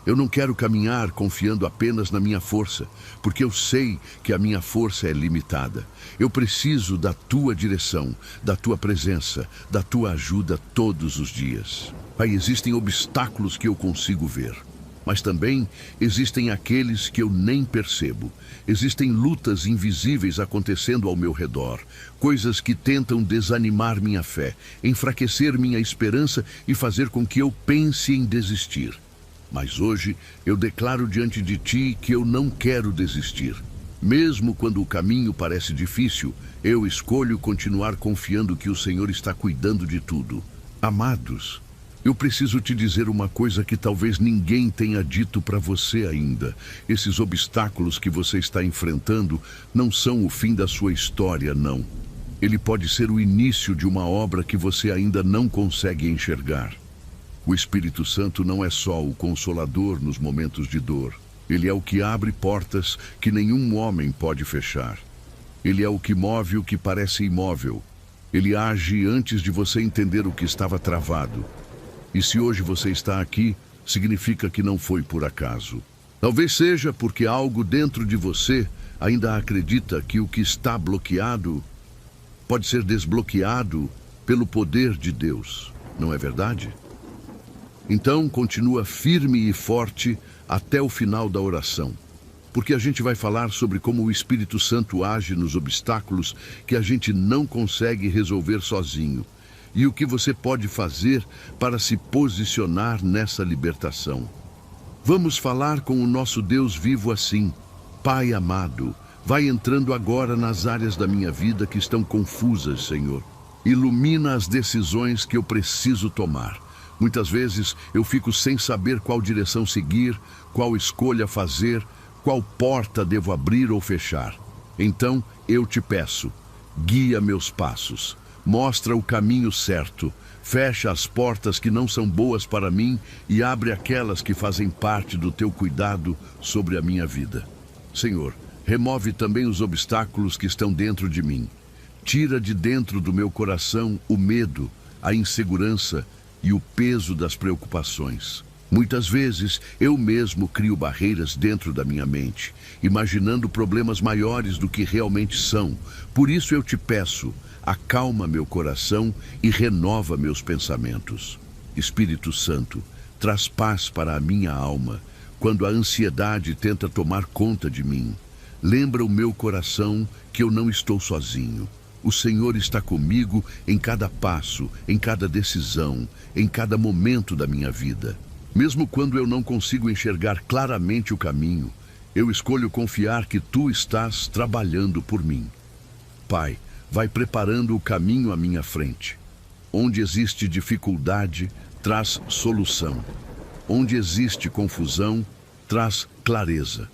Eu não quero caminhar confiando apenas na minha força, porque eu sei que a minha força é limitada. Eu preciso da tua direção, da tua presença, da tua ajuda todos os dias. Pai, existem obstáculos que eu consigo ver, mas também existem aqueles que eu nem percebo. Existem lutas invisíveis acontecendo ao meu redor, coisas que tentam desanimar minha fé, enfraquecer minha esperança e fazer com que eu pense em desistir. Mas hoje eu declaro diante de ti que eu não quero desistir. Mesmo quando o caminho parece difícil, eu escolho continuar confiando que o Senhor está cuidando de tudo. Amados, eu preciso te dizer uma coisa que talvez ninguém tenha dito para você ainda. Esses obstáculos que você está enfrentando não são o fim da sua história, não. Ele pode ser o início de uma obra que você ainda não consegue enxergar. O Espírito Santo não é só o consolador nos momentos de dor. Ele é o que abre portas que nenhum homem pode fechar. Ele é o que move o que parece imóvel. Ele age antes de você entender o que estava travado. E se hoje você está aqui, significa que não foi por acaso. Talvez seja porque algo dentro de você ainda acredita que o que está bloqueado pode ser desbloqueado pelo poder de Deus. Não é verdade? Então, continua firme e forte até o final da oração, porque a gente vai falar sobre como o Espírito Santo age nos obstáculos que a gente não consegue resolver sozinho e o que você pode fazer para se posicionar nessa libertação. Vamos falar com o nosso Deus vivo assim: Pai amado, vai entrando agora nas áreas da minha vida que estão confusas, Senhor. Ilumina as decisões que eu preciso tomar. Muitas vezes eu fico sem saber qual direção seguir, qual escolha fazer, qual porta devo abrir ou fechar. Então eu te peço, guia meus passos, mostra o caminho certo, fecha as portas que não são boas para mim e abre aquelas que fazem parte do teu cuidado sobre a minha vida. Senhor, remove também os obstáculos que estão dentro de mim. Tira de dentro do meu coração o medo, a insegurança e o peso das preocupações. Muitas vezes eu mesmo crio barreiras dentro da minha mente, imaginando problemas maiores do que realmente são. Por isso eu te peço, acalma meu coração e renova meus pensamentos. Espírito Santo, traz paz para a minha alma quando a ansiedade tenta tomar conta de mim. Lembra o meu coração que eu não estou sozinho. O Senhor está comigo em cada passo, em cada decisão, em cada momento da minha vida. Mesmo quando eu não consigo enxergar claramente o caminho, eu escolho confiar que Tu estás trabalhando por mim. Pai, vai preparando o caminho à minha frente. Onde existe dificuldade, traz solução. Onde existe confusão, traz clareza.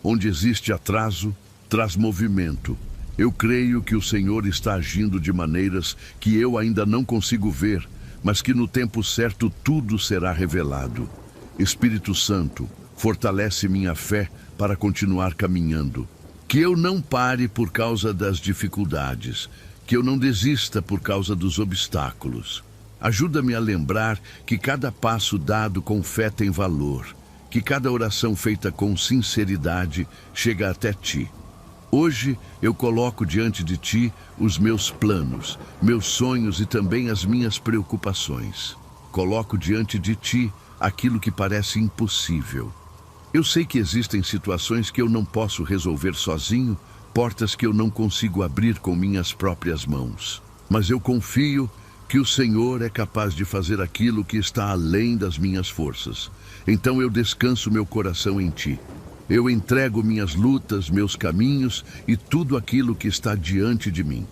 Onde existe atraso, traz movimento. Eu creio que o Senhor está agindo de maneiras que eu ainda não consigo ver, mas que no tempo certo tudo será revelado. Espírito Santo, fortalece minha fé para continuar caminhando. Que eu não pare por causa das dificuldades, que eu não desista por causa dos obstáculos. Ajuda-me a lembrar que cada passo dado com fé tem valor, que cada oração feita com sinceridade chega até ti. Hoje eu coloco diante de ti os meus planos, meus sonhos e também as minhas preocupações. Coloco diante de ti aquilo que parece impossível. Eu sei que existem situações que eu não posso resolver sozinho, portas que eu não consigo abrir com minhas próprias mãos. Mas eu confio que o Senhor é capaz de fazer aquilo que está além das minhas forças. Então eu descanso meu coração em ti. Eu entrego minhas lutas, meus caminhos e tudo aquilo que está diante de mim.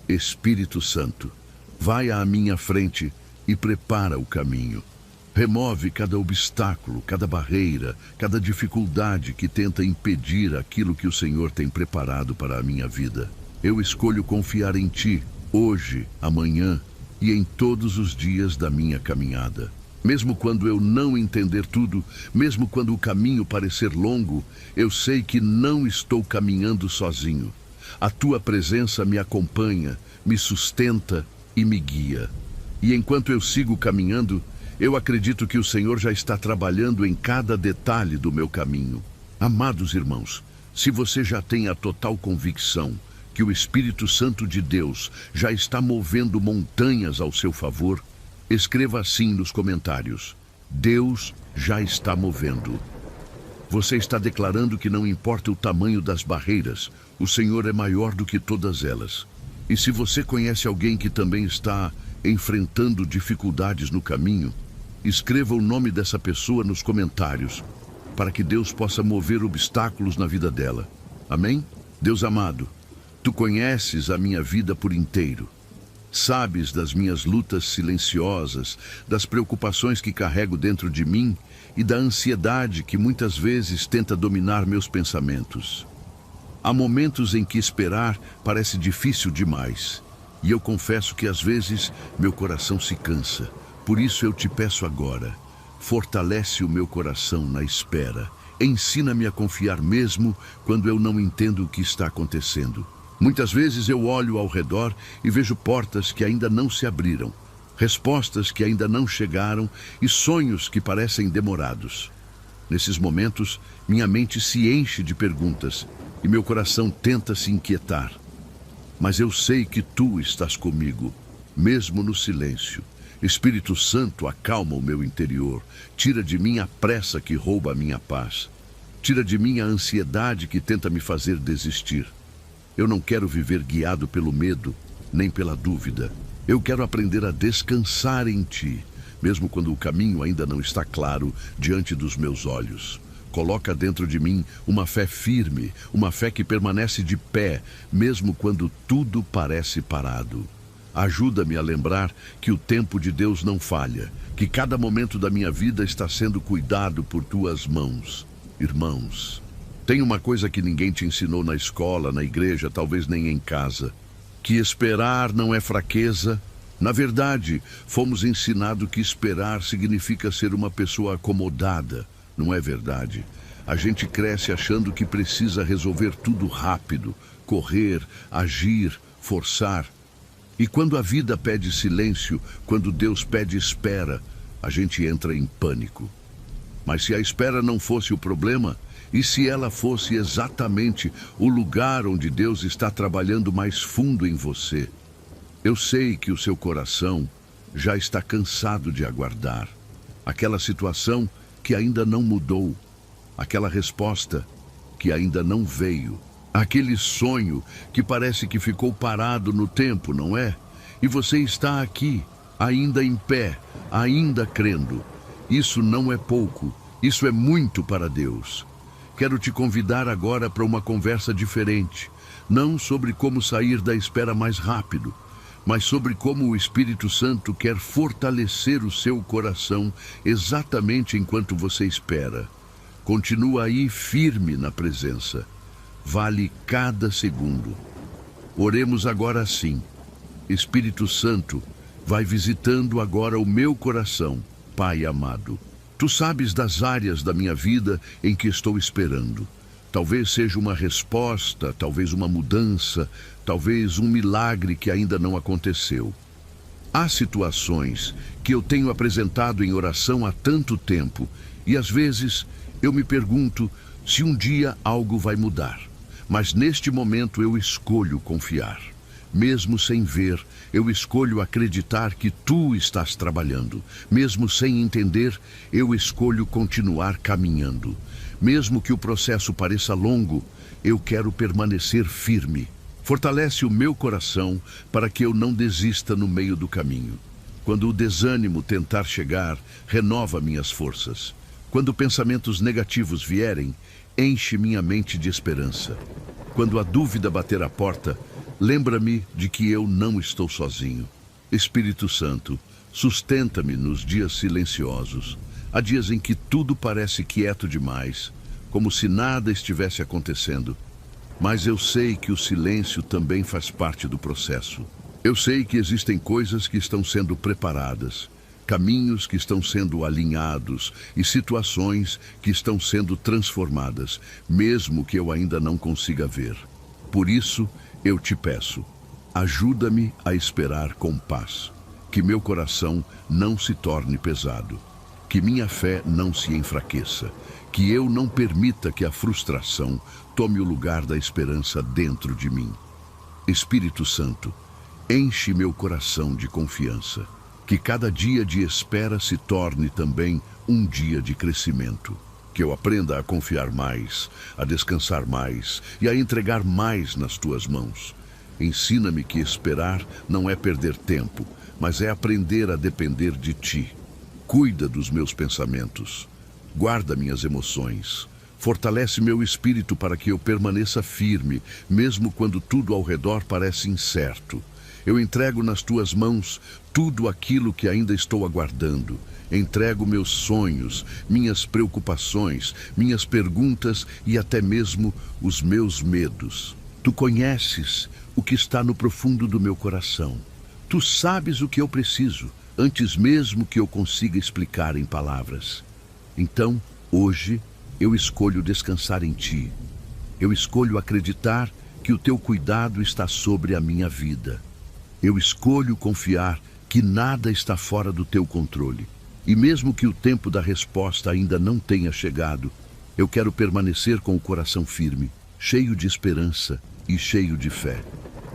Espírito Santo, vai à minha frente e prepara o caminho. Remove cada obstáculo, cada barreira, cada dificuldade que tenta impedir aquilo que o Senhor tem preparado para a minha vida. Eu escolho confiar em ti, hoje, amanhã e em todos os dias da minha caminhada. Mesmo quando eu não entender tudo, mesmo quando o caminho parecer longo, eu sei que não estou caminhando sozinho. A tua presença me acompanha, me sustenta e me guia. E enquanto eu sigo caminhando, eu acredito que o Senhor já está trabalhando em cada detalhe do meu caminho. Amados irmãos, se você já tem a total convicção que o Espírito Santo de Deus já está movendo montanhas ao seu favor, escreva assim nos comentários: Deus já está movendo. Você está declarando que não importa o tamanho das barreiras, o Senhor é maior do que todas elas. E se você conhece alguém que também está enfrentando dificuldades no caminho, escreva o nome dessa pessoa nos comentários, para que Deus possa mover obstáculos na vida dela. Amém? Deus amado, tu conheces a minha vida por inteiro. Sabes das minhas lutas silenciosas, das preocupações que carrego dentro de mim e da ansiedade que muitas vezes tenta dominar meus pensamentos. Há momentos em que esperar parece difícil demais, e eu confesso que às vezes meu coração se cansa. Por isso eu te peço agora, fortalece o meu coração na espera. Ensina-me a confiar mesmo quando eu não entendo o que está acontecendo. Muitas vezes eu olho ao redor e vejo portas que ainda não se abriram, respostas que ainda não chegaram e sonhos que parecem demorados. Nesses momentos, minha mente se enche de perguntas e meu coração tenta se inquietar. Mas eu sei que tu estás comigo, mesmo no silêncio. Espírito Santo, acalma o meu interior, tira de mim a pressa que rouba a minha paz. Tira de mim a ansiedade que tenta me fazer desistir. Eu não quero viver guiado pelo medo, nem pela dúvida. Eu quero aprender a descansar em ti, mesmo quando o caminho ainda não está claro diante dos meus olhos. Coloca dentro de mim uma fé firme, uma fé que permanece de pé, mesmo quando tudo parece parado. Ajuda-me a lembrar que o tempo de Deus não falha, que cada momento da minha vida está sendo cuidado por tuas mãos. Irmãos, tem uma coisa que ninguém te ensinou na escola, na igreja, talvez nem em casa: que esperar não é fraqueza. Na verdade, fomos ensinados que esperar significa ser uma pessoa acomodada. Não é verdade? A gente cresce achando que precisa resolver tudo rápido, correr, agir, forçar. E quando a vida pede silêncio, quando Deus pede espera, a gente entra em pânico. Mas se a espera não fosse o problema, e se ela fosse exatamente o lugar onde Deus está trabalhando mais fundo em você? Eu sei que o seu coração já está cansado de aguardar. Aquela situação que ainda não mudou, aquela resposta que ainda não veio, aquele sonho que parece que ficou parado no tempo, não é? E você está aqui, ainda em pé, ainda crendo. Isso não é pouco, isso é muito para Deus. Quero te convidar agora para uma conversa diferente, não sobre como sair da espera mais rápido, mas sobre como o Espírito Santo quer fortalecer o seu coração exatamente enquanto você espera. Continua aí firme na presença. Vale cada segundo. Oremos agora assim. Espírito Santo, vai visitando agora o meu coração, Pai amado. Tu sabes das áreas da minha vida em que estou esperando. Talvez seja uma resposta, talvez uma mudança, talvez um milagre que ainda não aconteceu. Há situações que eu tenho apresentado em oração há tanto tempo e às vezes eu me pergunto se um dia algo vai mudar. Mas neste momento eu escolho confiar. Mesmo sem ver, eu escolho acreditar que tu estás trabalhando. Mesmo sem entender, eu escolho continuar caminhando. Mesmo que o processo pareça longo, eu quero permanecer firme. Fortalece o meu coração para que eu não desista no meio do caminho. Quando o desânimo tentar chegar, renova minhas forças. Quando pensamentos negativos vierem, enche minha mente de esperança. Quando a dúvida bater a porta, lembra-me de que eu não estou sozinho. Espírito Santo, sustenta-me nos dias silenciosos. Há dias em que tudo parece quieto demais, como se nada estivesse acontecendo. Mas eu sei que o silêncio também faz parte do processo. Eu sei que existem coisas que estão sendo preparadas, caminhos que estão sendo alinhados e situações que estão sendo transformadas, mesmo que eu ainda não consiga ver. Por isso, eu te peço, ajuda-me a esperar com paz, que meu coração não se torne pesado, que minha fé não se enfraqueça, que eu não permita que a frustração tome o lugar da esperança dentro de mim. Espírito Santo, enche meu coração de confiança, que cada dia de espera se torne também um dia de crescimento. Que eu aprenda a confiar mais, a descansar mais e a entregar mais nas tuas mãos. Ensina-me que esperar não é perder tempo, mas é aprender a depender de ti. Cuida dos meus pensamentos, guarda minhas emoções, fortalece meu espírito para que eu permaneça firme, mesmo quando tudo ao redor parece incerto. Eu entrego nas tuas mãos tudo aquilo que ainda estou aguardando. Entrego meus sonhos, minhas preocupações, minhas perguntas e até mesmo os meus medos. Tu conheces o que está no profundo do meu coração. Tu sabes o que eu preciso, antes mesmo que eu consiga explicar em palavras. Então, hoje, eu escolho descansar em ti. Eu escolho acreditar que o teu cuidado está sobre a minha vida. Eu escolho confiar que nada está fora do teu controle. E mesmo que o tempo da resposta ainda não tenha chegado, eu quero permanecer com o coração firme, cheio de esperança e cheio de fé.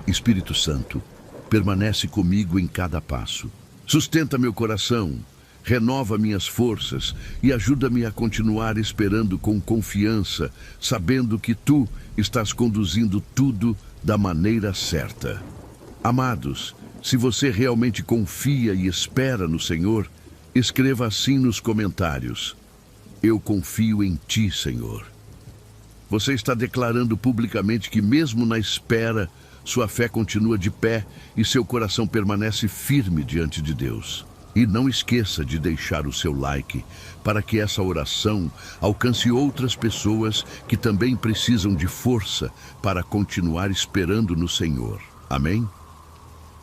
Espírito Santo, permanece comigo em cada passo. Sustenta meu coração, renova minhas forças e ajuda-me a continuar esperando com confiança, sabendo que tu estás conduzindo tudo da maneira certa. Amados, se você realmente confia e espera no Senhor, escreva assim nos comentários: eu confio em ti, Senhor. Você está declarando publicamente que mesmo na espera, sua fé continua de pé e seu coração permanece firme diante de Deus. E não esqueça de deixar o seu like para que essa oração alcance outras pessoas que também precisam de força para continuar esperando no Senhor. Amém?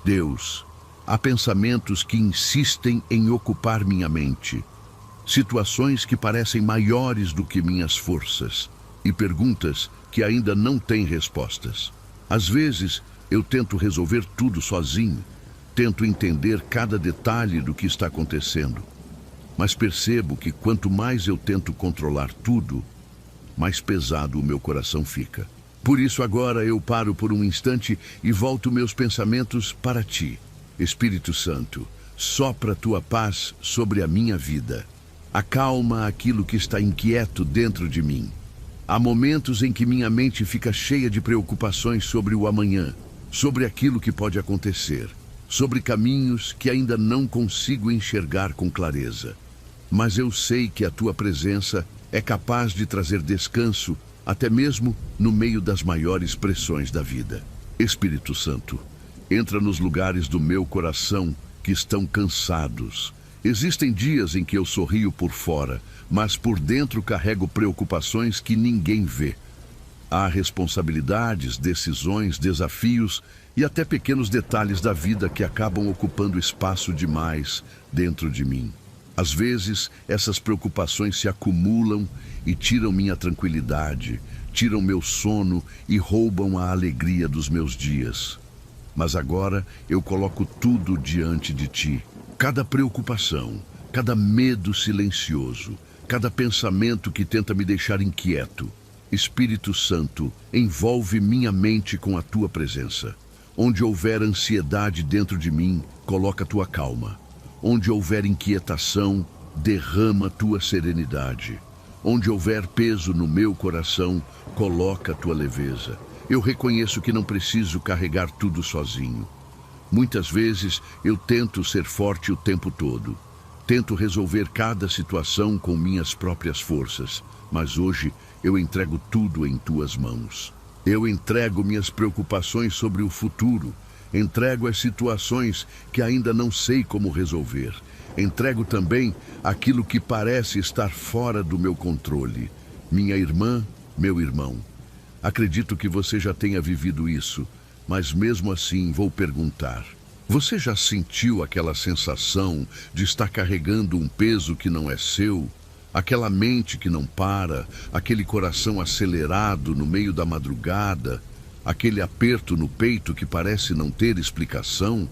Deus, há pensamentos que insistem em ocupar minha mente, situações que parecem maiores do que minhas forças e perguntas que ainda não têm respostas. Às vezes, eu tento resolver tudo sozinho, tento entender cada detalhe do que está acontecendo, mas percebo que quanto mais eu tento controlar tudo, mais pesado o meu coração fica. Por isso agora eu paro por um instante e volto meus pensamentos para ti. Espírito Santo, sopra tua paz sobre a minha vida. Acalma aquilo que está inquieto dentro de mim. Há momentos em que minha mente fica cheia de preocupações sobre o amanhã, sobre aquilo que pode acontecer, sobre caminhos que ainda não consigo enxergar com clareza. Mas eu sei que a tua presença é capaz de trazer descanso até mesmo no meio das maiores pressões da vida. Espírito Santo, entra nos lugares do meu coração que estão cansados. Existem dias em que eu sorrio por fora, mas por dentro carrego preocupações que ninguém vê. Há responsabilidades, decisões, desafios e até pequenos detalhes da vida que acabam ocupando espaço demais dentro de mim. Às vezes, essas preocupações se acumulam e tiram minha tranquilidade, tiram meu sono e roubam a alegria dos meus dias. Mas agora eu coloco tudo diante de ti. Cada preocupação, cada medo silencioso, cada pensamento que tenta me deixar inquieto. Espírito Santo, envolve minha mente com a tua presença. Onde houver ansiedade dentro de mim, coloca a tua calma. Onde houver inquietação, derrama a tua serenidade. Onde houver peso no meu coração, coloca a tua leveza. Eu reconheço que não preciso carregar tudo sozinho. Muitas vezes eu tento ser forte o tempo todo. Tento resolver cada situação com minhas próprias forças. Mas hoje eu entrego tudo em tuas mãos. Eu entrego minhas preocupações sobre o futuro. Entrego as situações que ainda não sei como resolver. Entrego também aquilo que parece estar fora do meu controle. Minha irmã, meu irmão, acredito que você já tenha vivido isso, mas mesmo assim vou perguntar. Você já sentiu aquela sensação de estar carregando um peso que não é seu? Aquela mente que não para, aquele coração acelerado no meio da madrugada, aquele aperto no peito que parece não ter explicação?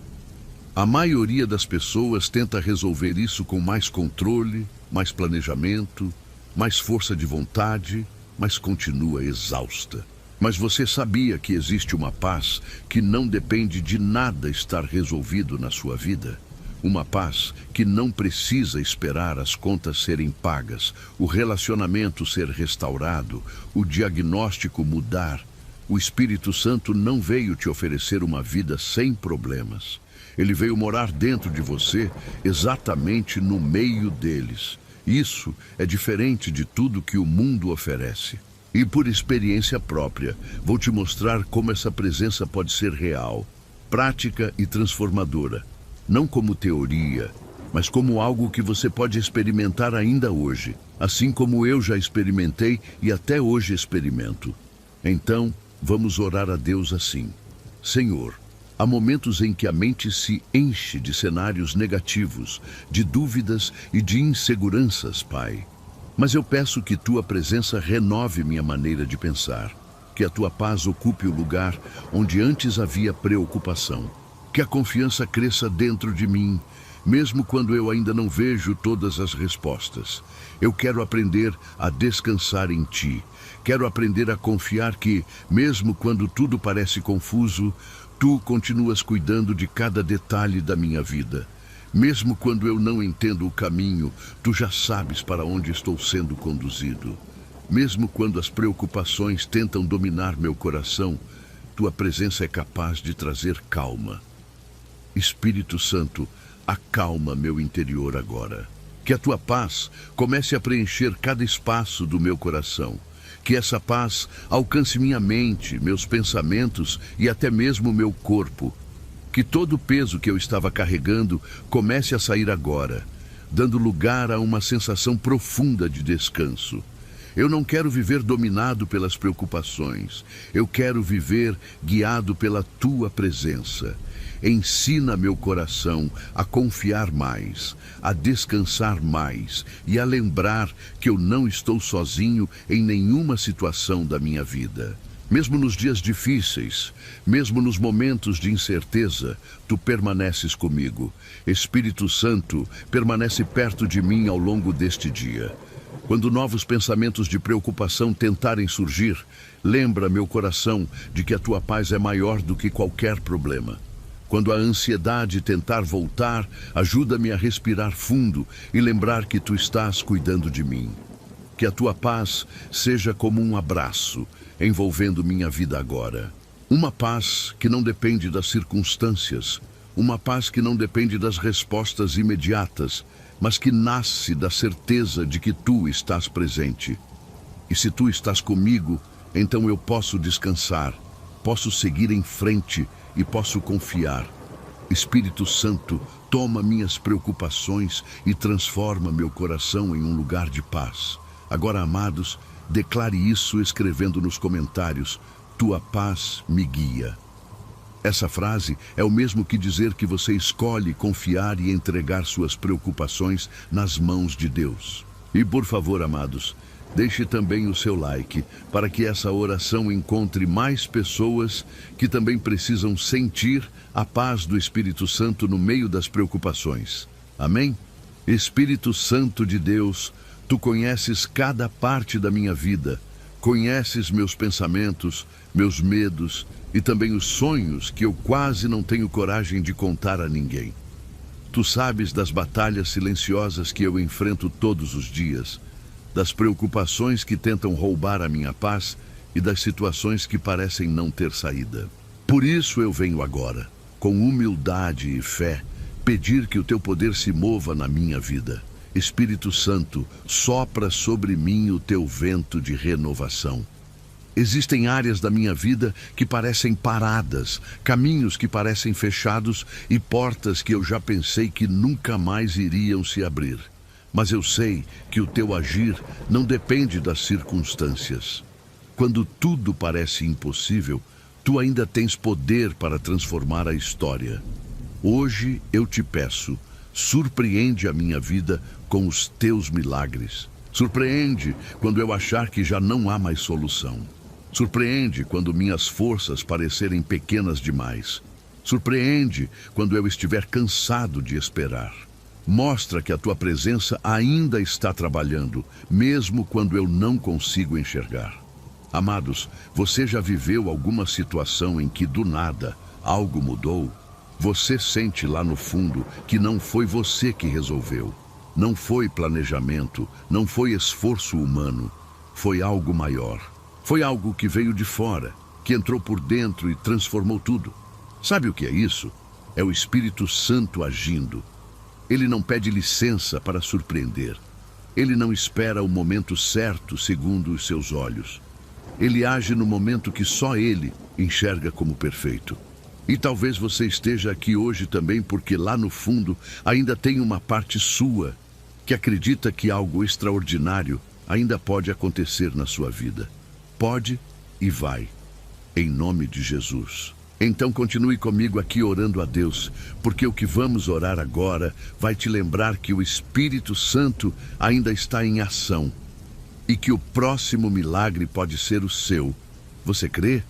A maioria das pessoas tenta resolver isso com mais controle, mais planejamento, mais força de vontade, mas continua exausta. Mas você sabia que existe uma paz que não depende de nada estar resolvido na sua vida? Uma paz que não precisa esperar as contas serem pagas, o relacionamento ser restaurado, o diagnóstico mudar. O Espírito Santo não veio te oferecer uma vida sem problemas. Ele veio morar dentro de você, exatamente no meio deles. Isso é diferente de tudo que o mundo oferece. E por experiência própria, vou te mostrar como essa presença pode ser real, prática e transformadora. Não como teoria, mas como algo que você pode experimentar ainda hoje, assim como eu já experimentei e até hoje experimento. Então, vamos orar a Deus assim. Senhor, há momentos em que a mente se enche de cenários negativos, de dúvidas e de inseguranças, Pai. Mas eu peço que Tua presença renove minha maneira de pensar, que a Tua paz ocupe o lugar onde antes havia preocupação. Que a confiança cresça dentro de mim, mesmo quando eu ainda não vejo todas as respostas. Eu quero aprender a descansar em Ti. Quero aprender a confiar que, mesmo quando tudo parece confuso, Tu continuas cuidando de cada detalhe da minha vida. Mesmo quando eu não entendo o caminho, Tu já sabes para onde estou sendo conduzido. Mesmo quando as preocupações tentam dominar meu coração, Tua presença é capaz de trazer calma. Espírito Santo, acalma meu interior agora. Que a Tua paz comece a preencher cada espaço do meu coração. Que essa paz alcance minha mente, meus pensamentos e até mesmo meu corpo. Que todo o peso que eu estava carregando comece a sair agora, dando lugar a uma sensação profunda de descanso. Eu não quero viver dominado pelas preocupações. Eu quero viver guiado pela Tua presença. Ensina meu coração a confiar mais, a descansar mais e a lembrar que eu não estou sozinho em nenhuma situação da minha vida. Mesmo nos dias difíceis, mesmo nos momentos de incerteza, Tu permaneces comigo. Espírito Santo, permanece perto de mim ao longo deste dia. Quando novos pensamentos de preocupação tentarem surgir, lembra meu coração de que a Tua paz é maior do que qualquer problema. Quando a ansiedade tentar voltar, ajuda-me a respirar fundo e lembrar que Tu estás cuidando de mim. Que a Tua paz seja como um abraço, envolvendo minha vida agora. Uma paz que não depende das circunstâncias, uma paz que não depende das respostas imediatas, mas que nasce da certeza de que Tu estás presente. E se Tu estás comigo, então eu posso descansar, posso seguir em frente e posso confiar. Espírito Santo, toma minhas preocupações e transforma meu coração em um lugar de paz. Agora, amados, declare isso escrevendo nos comentários: tua paz me guia. Essa frase é o mesmo que dizer que você escolhe confiar e entregar suas preocupações nas mãos de Deus. E por favor, amados, deixe também o seu like para que essa oração encontre mais pessoas que também precisam sentir a paz do Espírito Santo no meio das preocupações. Amém? Espírito Santo de Deus, tu conheces cada parte da minha vida, conheces meus pensamentos, meus medos e também os sonhos que eu quase não tenho coragem de contar a ninguém. Tu sabes das batalhas silenciosas que eu enfrento todos os dias, das preocupações que tentam roubar a minha paz e das situações que parecem não ter saída. Por isso eu venho agora, com humildade e fé, pedir que o teu poder se mova na minha vida. Espírito Santo, sopra sobre mim o teu vento de renovação. Existem áreas da minha vida que parecem paradas, caminhos que parecem fechados e portas que eu já pensei que nunca mais iriam se abrir. Mas eu sei que o teu agir não depende das circunstâncias. Quando tudo parece impossível, tu ainda tens poder para transformar a história. Hoje eu te peço, surpreende a minha vida com os teus milagres. Surpreende quando eu achar que já não há mais solução. Surpreende quando minhas forças parecerem pequenas demais. Surpreende quando eu estiver cansado de esperar. Mostra que a tua presença ainda está trabalhando, mesmo quando eu não consigo enxergar. Amados, você já viveu alguma situação em que do nada algo mudou? Você sente lá no fundo que não foi você que resolveu. Não foi planejamento, não foi esforço humano. Foi algo maior. Foi algo que veio de fora, que entrou por dentro e transformou tudo. Sabe o que é isso? É o Espírito Santo agindo. Ele não pede licença para surpreender. Ele não espera o momento certo segundo os seus olhos. Ele age no momento que só ele enxerga como perfeito. E talvez você esteja aqui hoje também porque lá no fundo ainda tem uma parte sua que acredita que algo extraordinário ainda pode acontecer na sua vida. Pode e vai, em nome de Jesus. Então continue comigo aqui orando a Deus, porque o que vamos orar agora vai te lembrar que o Espírito Santo ainda está em ação e que o próximo milagre pode ser o seu. Você crê?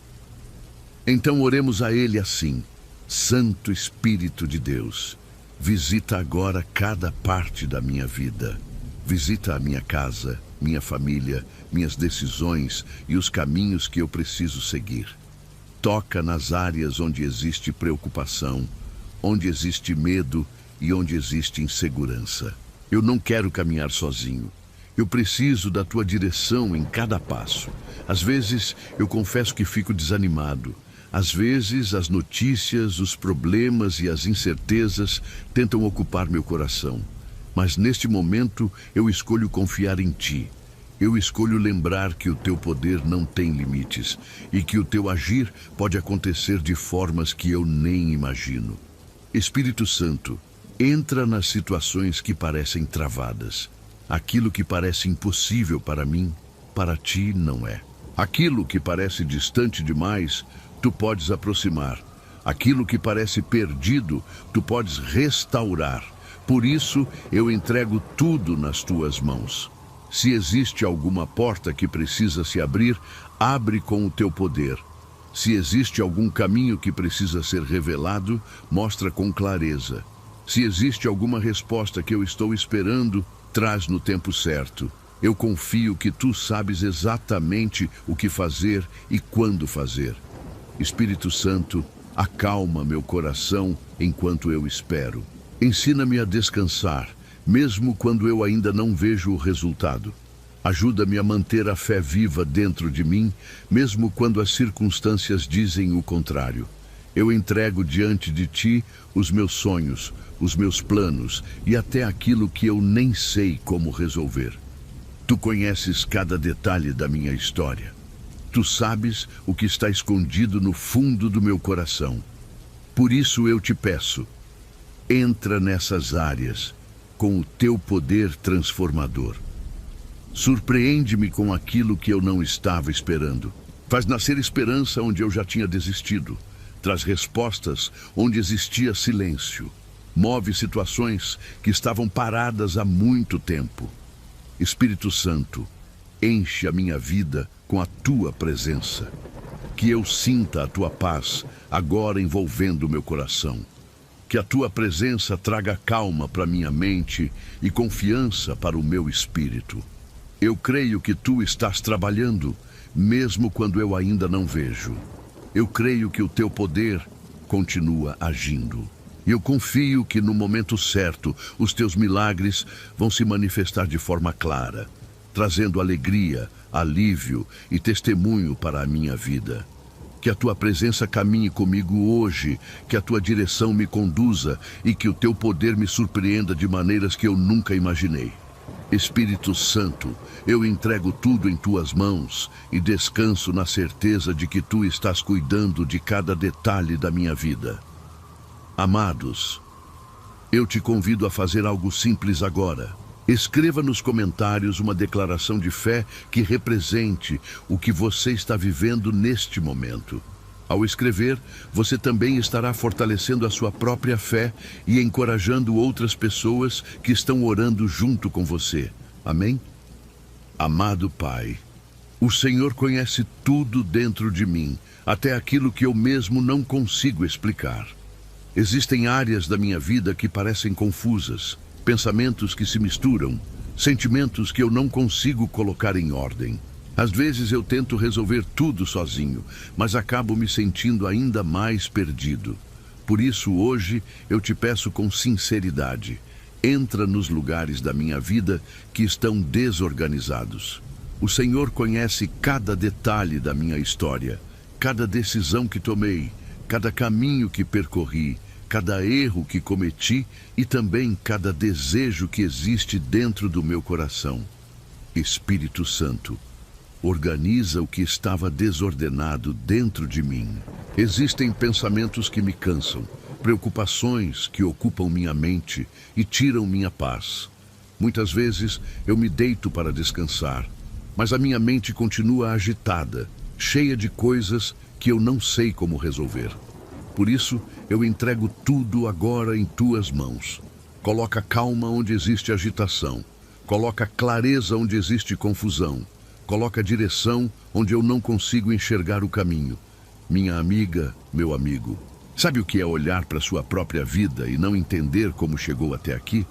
Então oremos a Ele assim: Santo Espírito de Deus, visita agora cada parte da minha vida. Visita a minha casa, minha família, minhas decisões e os caminhos que eu preciso seguir. Toca nas áreas onde existe preocupação, onde existe medo e onde existe insegurança. Eu não quero caminhar sozinho. Eu preciso da tua direção em cada passo. Às vezes eu confesso que fico desanimado. Às vezes as notícias, os problemas e as incertezas tentam ocupar meu coração. Mas neste momento eu escolho confiar em ti. Eu escolho lembrar que o teu poder não tem limites e que o teu agir pode acontecer de formas que eu nem imagino. Espírito Santo, entra nas situações que parecem travadas. Aquilo que parece impossível para mim, para ti não é. Aquilo que parece distante demais, tu podes aproximar. Aquilo que parece perdido, tu podes restaurar. Por isso, eu entrego tudo nas tuas mãos. Se existe alguma porta que precisa se abrir, abre com o teu poder. Se existe algum caminho que precisa ser revelado, mostra com clareza. Se existe alguma resposta que eu estou esperando, traz no tempo certo. Eu confio que tu sabes exatamente o que fazer e quando fazer. Espírito Santo, acalma meu coração enquanto eu espero. Ensina-me a descansar, mesmo quando eu ainda não vejo o resultado. Ajuda-me a manter a fé viva dentro de mim, mesmo quando as circunstâncias dizem o contrário. Eu entrego diante de ti os meus sonhos, os meus planos e até aquilo que eu nem sei como resolver. Tu conheces cada detalhe da minha história. Tu sabes o que está escondido no fundo do meu coração. Por isso eu te peço, entra nessas áreas com o teu poder transformador. Surpreende-me com aquilo que eu não estava esperando. Faz nascer esperança onde eu já tinha desistido. Traz respostas onde existia silêncio. Move situações que estavam paradas há muito tempo. Espírito Santo, enche a minha vida com a tua presença. Que eu sinta a tua paz agora envolvendo o meu coração. Que a tua presença traga calma para minha mente e confiança para o meu espírito. Eu creio que tu estás trabalhando, mesmo quando eu ainda não vejo. Eu creio que o teu poder continua agindo. Eu confio que no momento certo, os teus milagres vão se manifestar de forma clara, trazendo alegria, alívio e testemunho para a minha vida. Que a tua presença caminhe comigo hoje, que a tua direção me conduza e que o teu poder me surpreenda de maneiras que eu nunca imaginei. Espírito Santo, eu entrego tudo em tuas mãos e descanso na certeza de que tu estás cuidando de cada detalhe da minha vida. Amados, eu te convido a fazer algo simples agora. Escreva nos comentários uma declaração de fé que represente o que você está vivendo neste momento. Ao escrever, você também estará fortalecendo a sua própria fé e encorajando outras pessoas que estão orando junto com você. Amém? Amado Pai, o Senhor conhece tudo dentro de mim, até aquilo que eu mesmo não consigo explicar. Existem áreas da minha vida que parecem confusas, pensamentos que se misturam, sentimentos que eu não consigo colocar em ordem. Às vezes eu tento resolver tudo sozinho, mas acabo me sentindo ainda mais perdido. Por isso hoje eu te peço com sinceridade, entra nos lugares da minha vida que estão desorganizados. O Senhor conhece cada detalhe da minha história, cada decisão que tomei, cada caminho que percorri, cada erro que cometi e também cada desejo que existe dentro do meu coração. Espírito Santo, organiza o que estava desordenado dentro de mim. Existem pensamentos que me cansam, preocupações que ocupam minha mente e tiram minha paz. Muitas vezes eu me deito para descansar, mas a minha mente continua agitada, cheia de coisas que eu não sei como resolver. Por isso, eu entrego tudo agora em tuas mãos. Coloca calma onde existe agitação. Coloca clareza onde existe confusão. Coloca direção onde eu não consigo enxergar o caminho. Minha amiga, meu amigo, sabe o que é olhar para sua própria vida e não entender como chegou até aqui?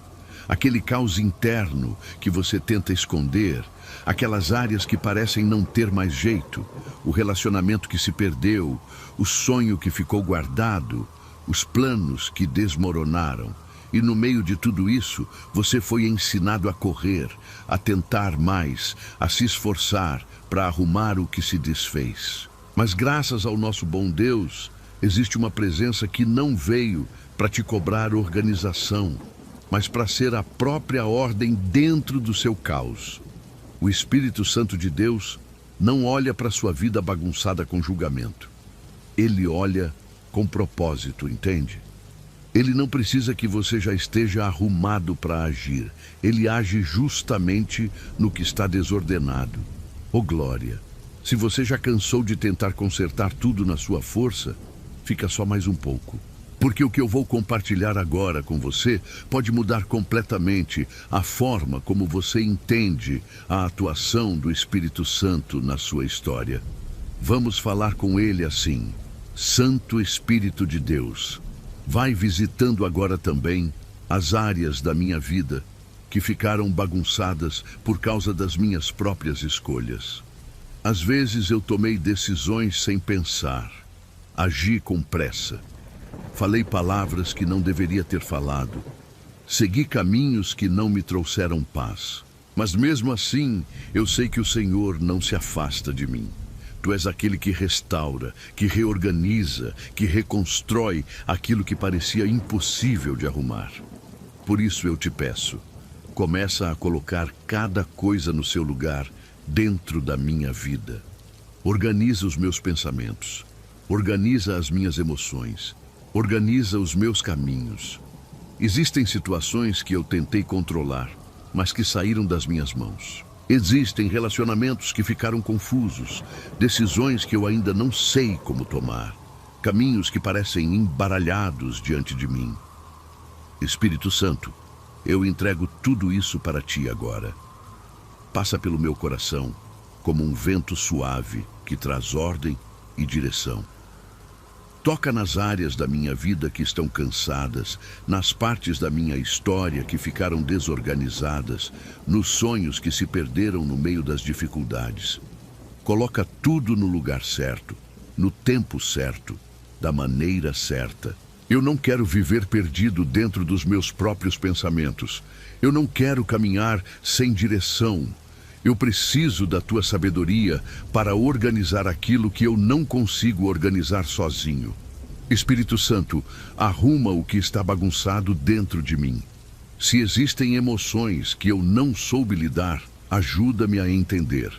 Aquele caos interno que você tenta esconder, aquelas áreas que parecem não ter mais jeito, o relacionamento que se perdeu, o sonho que ficou guardado, os planos que desmoronaram. E no meio de tudo isso, você foi ensinado a correr, a tentar mais, a se esforçar para arrumar o que se desfez. Mas graças ao nosso bom Deus, existe uma presença que não veio para te cobrar organização, mas para ser a própria ordem dentro do seu caos. O Espírito Santo de Deus não olha para a sua vida bagunçada com julgamento. Ele olha com propósito, entende? Ele não precisa que você já esteja arrumado para agir. Ele age justamente no que está desordenado. Oh glória! Se você já cansou de tentar consertar tudo na sua força, fica só mais um pouco. Porque o que eu vou compartilhar agora com você pode mudar completamente a forma como você entende a atuação do Espírito Santo na sua história. Vamos falar com ele assim: Santo Espírito de Deus, vai visitando agora também as áreas da minha vida que ficaram bagunçadas por causa das minhas próprias escolhas. Às vezes eu tomei decisões sem pensar, agi com pressa, falei palavras que não deveria ter falado, segui caminhos que não me trouxeram paz. Mas mesmo assim, eu sei que o Senhor não se afasta de mim. Tu és aquele que restaura, que reorganiza, que reconstrói aquilo que parecia impossível de arrumar. Por isso eu te peço, começa a colocar cada coisa no seu lugar dentro da minha vida. Organiza os meus pensamentos, organiza as minhas emoções, organiza os meus caminhos. Existem situações que eu tentei controlar, mas que saíram das minhas mãos. Existem relacionamentos que ficaram confusos, decisões que eu ainda não sei como tomar, caminhos que parecem embaralhados diante de mim. Espírito Santo, eu entrego tudo isso para ti agora. Passa pelo meu coração como um vento suave que traz ordem e direção. Toca nas áreas da minha vida que estão cansadas, nas partes da minha história que ficaram desorganizadas, nos sonhos que se perderam no meio das dificuldades. Coloca tudo no lugar certo, no tempo certo, da maneira certa. Eu não quero viver perdido dentro dos meus próprios pensamentos. Eu não quero caminhar sem direção. Eu preciso da tua sabedoria para organizar aquilo que eu não consigo organizar sozinho. Espírito Santo, arruma o que está bagunçado dentro de mim. Se existem emoções que eu não soube lidar, ajuda-me a entender.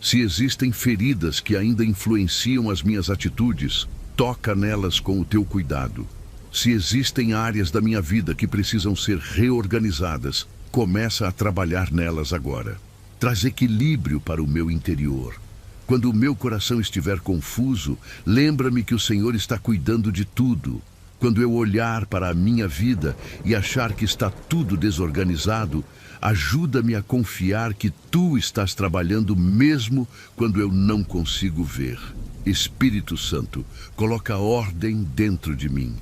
Se existem feridas que ainda influenciam as minhas atitudes, toca nelas com o teu cuidado. Se existem áreas da minha vida que precisam ser reorganizadas, começa a trabalhar nelas agora. Traz equilíbrio para o meu interior. Quando o meu coração estiver confuso, lembra-me que o Senhor está cuidando de tudo. Quando eu olhar para a minha vida e achar que está tudo desorganizado, ajuda-me a confiar que tu estás trabalhando mesmo quando eu não consigo ver. Espírito Santo, coloca ordem dentro de mim.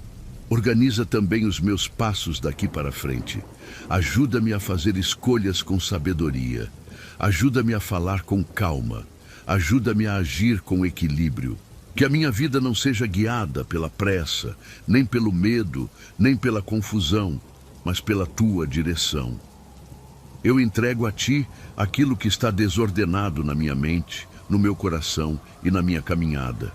Organiza também os meus passos daqui para frente. Ajuda-me a fazer escolhas com sabedoria. Ajuda-me a falar com calma. Ajuda-me a agir com equilíbrio. Que a minha vida não seja guiada pela pressa, nem pelo medo, nem pela confusão, mas pela tua direção. Eu entrego a ti aquilo que está desordenado na minha mente, no meu coração e na minha caminhada.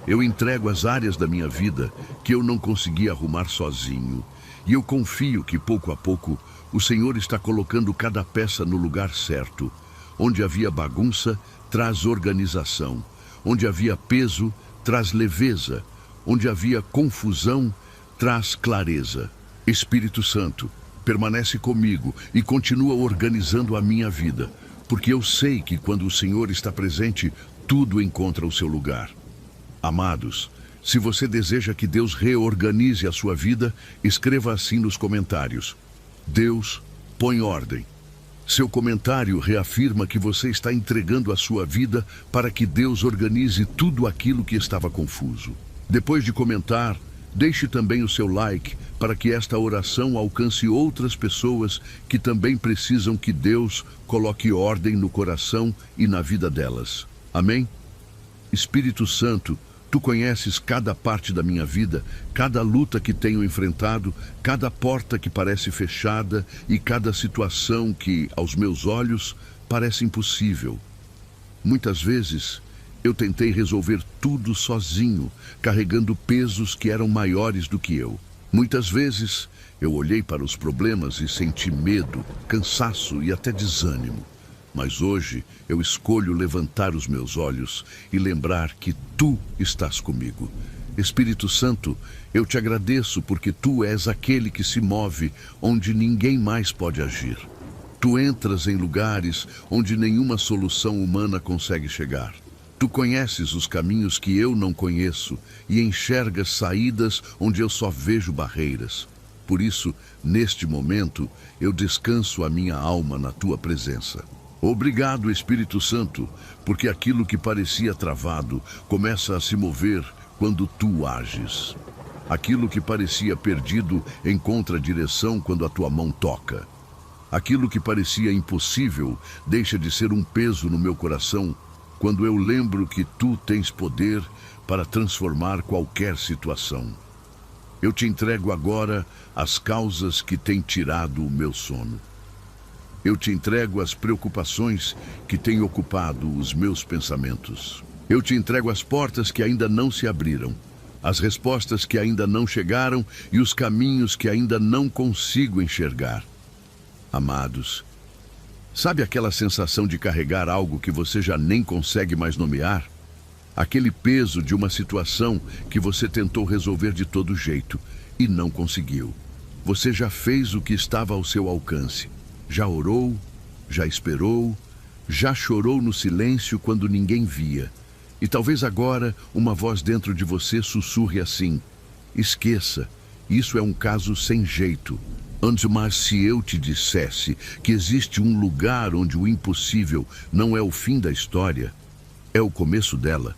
Eu entrego as áreas da minha vida que eu não consegui arrumar sozinho. E eu confio que pouco a pouco o Senhor está colocando cada peça no lugar certo. Onde havia bagunça, traz organização. Onde havia peso, traz leveza. Onde havia confusão, traz clareza. Espírito Santo, permanece comigo e continua organizando a minha vida, porque eu sei que quando o Senhor está presente, tudo encontra o seu lugar. Amados, se você deseja que Deus reorganize a sua vida, escreva assim nos comentários: Deus, põe ordem. Seu comentário reafirma que você está entregando a sua vida para que Deus organize tudo aquilo que estava confuso. Depois de comentar, deixe também o seu like para que esta oração alcance outras pessoas que também precisam que Deus coloque ordem no coração e na vida delas. Amém? Espírito Santo, tu conheces cada parte da minha vida, cada luta que tenho enfrentado, cada porta que parece fechada e cada situação que, aos meus olhos, parece impossível. Muitas vezes, eu tentei resolver tudo sozinho, carregando pesos que eram maiores do que eu. Muitas vezes, eu olhei para os problemas e senti medo, cansaço e até desânimo. Mas hoje eu escolho levantar os meus olhos e lembrar que tu estás comigo. Espírito Santo, eu te agradeço porque tu és aquele que se move onde ninguém mais pode agir. Tu entras em lugares onde nenhuma solução humana consegue chegar. Tu conheces os caminhos que eu não conheço e enxergas saídas onde eu só vejo barreiras. Por isso, neste momento, eu descanso a minha alma na tua presença. Obrigado, Espírito Santo, porque aquilo que parecia travado começa a se mover quando tu ages. Aquilo que parecia perdido encontra direção quando a tua mão toca. Aquilo que parecia impossível deixa de ser um peso no meu coração quando eu lembro que tu tens poder para transformar qualquer situação. Eu te entrego agora as causas que têm tirado o meu sono. Eu te entrego as preocupações que têm ocupado os meus pensamentos. Eu te entrego as portas que ainda não se abriram, as respostas que ainda não chegaram e os caminhos que ainda não consigo enxergar. Amados, sabe aquela sensação de carregar algo que você já nem consegue mais nomear? Aquele peso de uma situação que você tentou resolver de todo jeito e não conseguiu. Você já fez o que estava ao seu alcance. Já orou, já esperou, já chorou no silêncio quando ninguém via. E talvez agora uma voz dentro de você sussurre assim: esqueça, isso é um caso sem jeito. Mas se eu te dissesse que existe um lugar onde o impossível não é o fim da história, é o começo dela.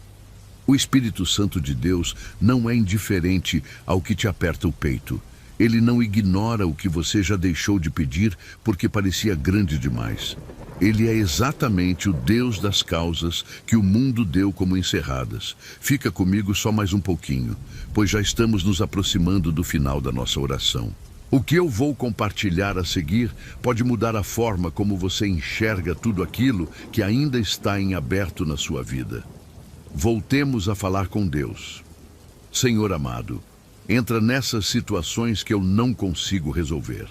O Espírito Santo de Deus não é indiferente ao que te aperta o peito. Ele não ignora o que você já deixou de pedir porque parecia grande demais. Ele é exatamente o Deus das causas que o mundo deu como encerradas. Fica comigo só mais um pouquinho, pois já estamos nos aproximando do final da nossa oração. O que eu vou compartilhar a seguir pode mudar a forma como você enxerga tudo aquilo que ainda está em aberto na sua vida. Voltemos a falar com Deus. Senhor amado, entra nessas situações que eu não consigo resolver.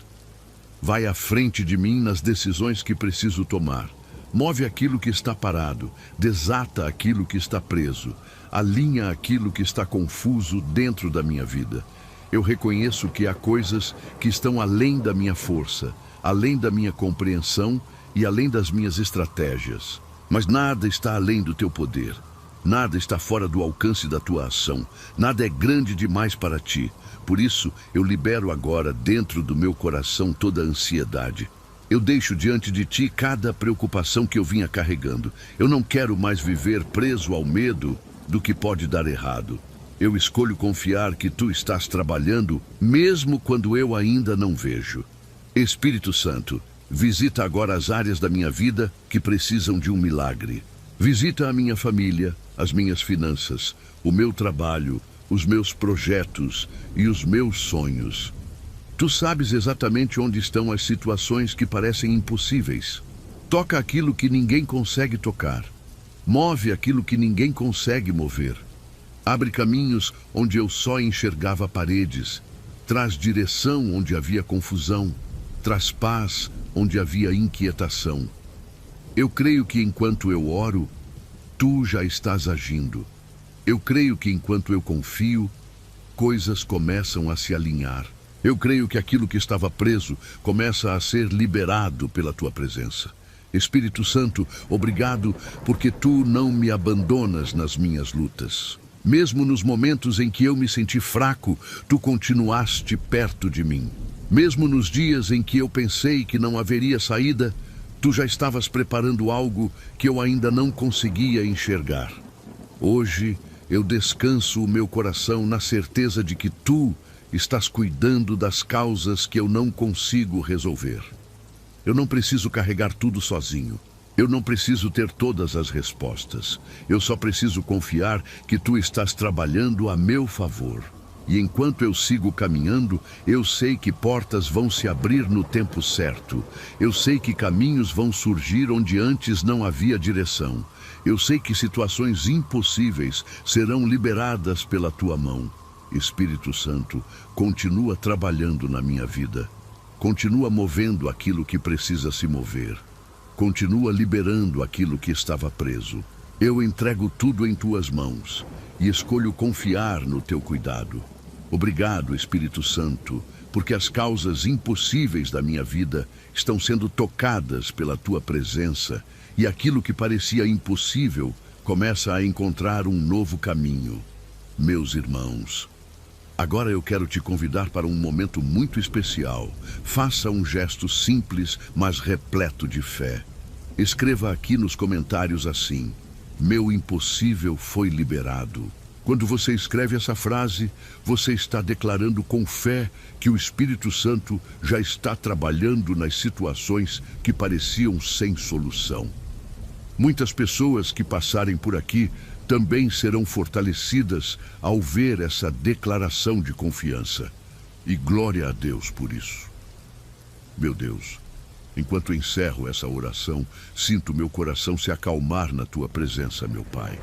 Vai à frente de mim nas decisões que preciso tomar. Move aquilo que está parado, desata aquilo que está preso, alinha aquilo que está confuso dentro da minha vida. Eu reconheço que há coisas que estão além da minha força, além da minha compreensão e além das minhas estratégias. Mas nada está além do teu poder. Nada está fora do alcance da tua ação. Nada é grande demais para ti. Por isso, eu libero agora dentro do meu coração toda a ansiedade. Eu deixo diante de ti cada preocupação que eu vinha carregando. Eu não quero mais viver preso ao medo do que pode dar errado. Eu escolho confiar que tu estás trabalhando, mesmo quando eu ainda não vejo. Espírito Santo, visita agora as áreas da minha vida que precisam de um milagre. Visita a minha família, as minhas finanças, o meu trabalho, os meus projetos e os meus sonhos. Tu sabes exatamente onde estão as situações que parecem impossíveis. Toca aquilo que ninguém consegue tocar. Move aquilo que ninguém consegue mover. Abre caminhos onde eu só enxergava paredes. Traz direção onde havia confusão. Traz paz onde havia inquietação. Eu creio que enquanto eu oro, tu já estás agindo. Eu creio que enquanto eu confio, coisas começam a se alinhar. Eu creio que aquilo que estava preso começa a ser liberado pela tua presença. Espírito Santo, obrigado porque tu não me abandonas nas minhas lutas. Mesmo nos momentos em que eu me senti fraco, tu continuaste perto de mim. Mesmo nos dias em que eu pensei que não haveria saída, tu já estavas preparando algo que eu ainda não conseguia enxergar. Hoje, eu descanso o meu coração na certeza de que tu estás cuidando das causas que eu não consigo resolver. Eu não preciso carregar tudo sozinho. Eu não preciso ter todas as respostas. Eu só preciso confiar que tu estás trabalhando a meu favor. E enquanto eu sigo caminhando, eu sei que portas vão se abrir no tempo certo. Eu sei que caminhos vão surgir onde antes não havia direção. Eu sei que situações impossíveis serão liberadas pela tua mão. Espírito Santo, continua trabalhando na minha vida. Continua movendo aquilo que precisa se mover. Continua liberando aquilo que estava preso. Eu entrego tudo em tuas mãos e escolho confiar no teu cuidado. Obrigado, Espírito Santo, porque as causas impossíveis da minha vida estão sendo tocadas pela tua presença e aquilo que parecia impossível começa a encontrar um novo caminho. Meus irmãos, agora eu quero te convidar para um momento muito especial. Faça um gesto simples, mas repleto de fé. Escreva aqui nos comentários assim: meu impossível foi liberado. Quando você escreve essa frase, você está declarando com fé que o Espírito Santo já está trabalhando nas situações que pareciam sem solução. Muitas pessoas que passarem por aqui também serão fortalecidas ao ver essa declaração de confiança. E glória a Deus por isso. Meu Deus, enquanto encerro essa oração, sinto meu coração se acalmar na tua presença, meu Pai.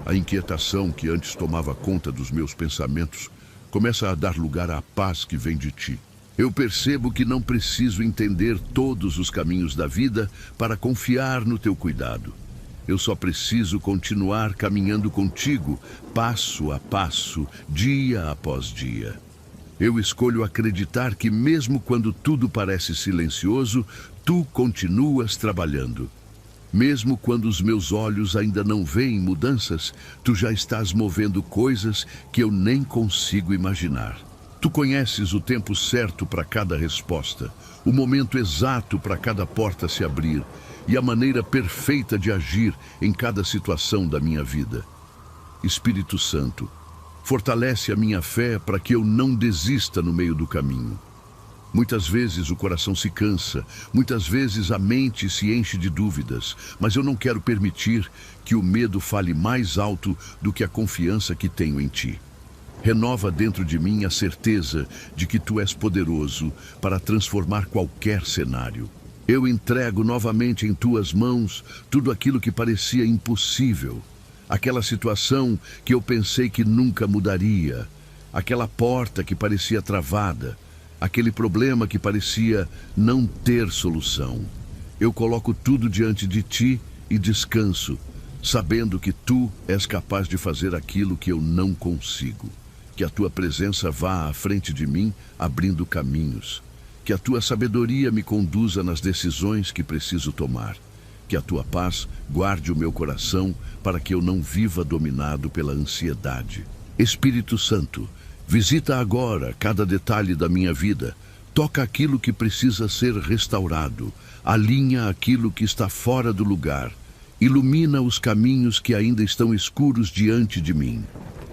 A inquietação que antes tomava conta dos meus pensamentos começa a dar lugar à paz que vem de ti. Eu percebo que não preciso entender todos os caminhos da vida para confiar no teu cuidado. Eu só preciso continuar caminhando contigo, passo a passo, dia após dia. Eu escolho acreditar que mesmo quando tudo parece silencioso, tu continuas trabalhando. Mesmo quando os meus olhos ainda não veem mudanças, tu já estás movendo coisas que eu nem consigo imaginar. Tu conheces o tempo certo para cada resposta, o momento exato para cada porta se abrir e a maneira perfeita de agir em cada situação da minha vida. Espírito Santo, fortalece a minha fé para que eu não desista no meio do caminho. Muitas vezes o coração se cansa, muitas vezes a mente se enche de dúvidas, mas eu não quero permitir que o medo fale mais alto do que a confiança que tenho em ti. Renova dentro de mim a certeza de que tu és poderoso para transformar qualquer cenário. Eu entrego novamente em tuas mãos tudo aquilo que parecia impossível. Aquela situação que eu pensei que nunca mudaria, aquela porta que parecia travada, aquele problema que parecia não ter solução. Eu coloco tudo diante de ti e descanso, sabendo que tu és capaz de fazer aquilo que eu não consigo. Que a tua presença vá à frente de mim, abrindo caminhos. Que a tua sabedoria me conduza nas decisões que preciso tomar. Que a tua paz guarde o meu coração para que eu não viva dominado pela ansiedade. Espírito Santo, visita agora cada detalhe da minha vida. Toca aquilo que precisa ser restaurado. Alinha aquilo que está fora do lugar. Ilumina os caminhos que ainda estão escuros diante de mim.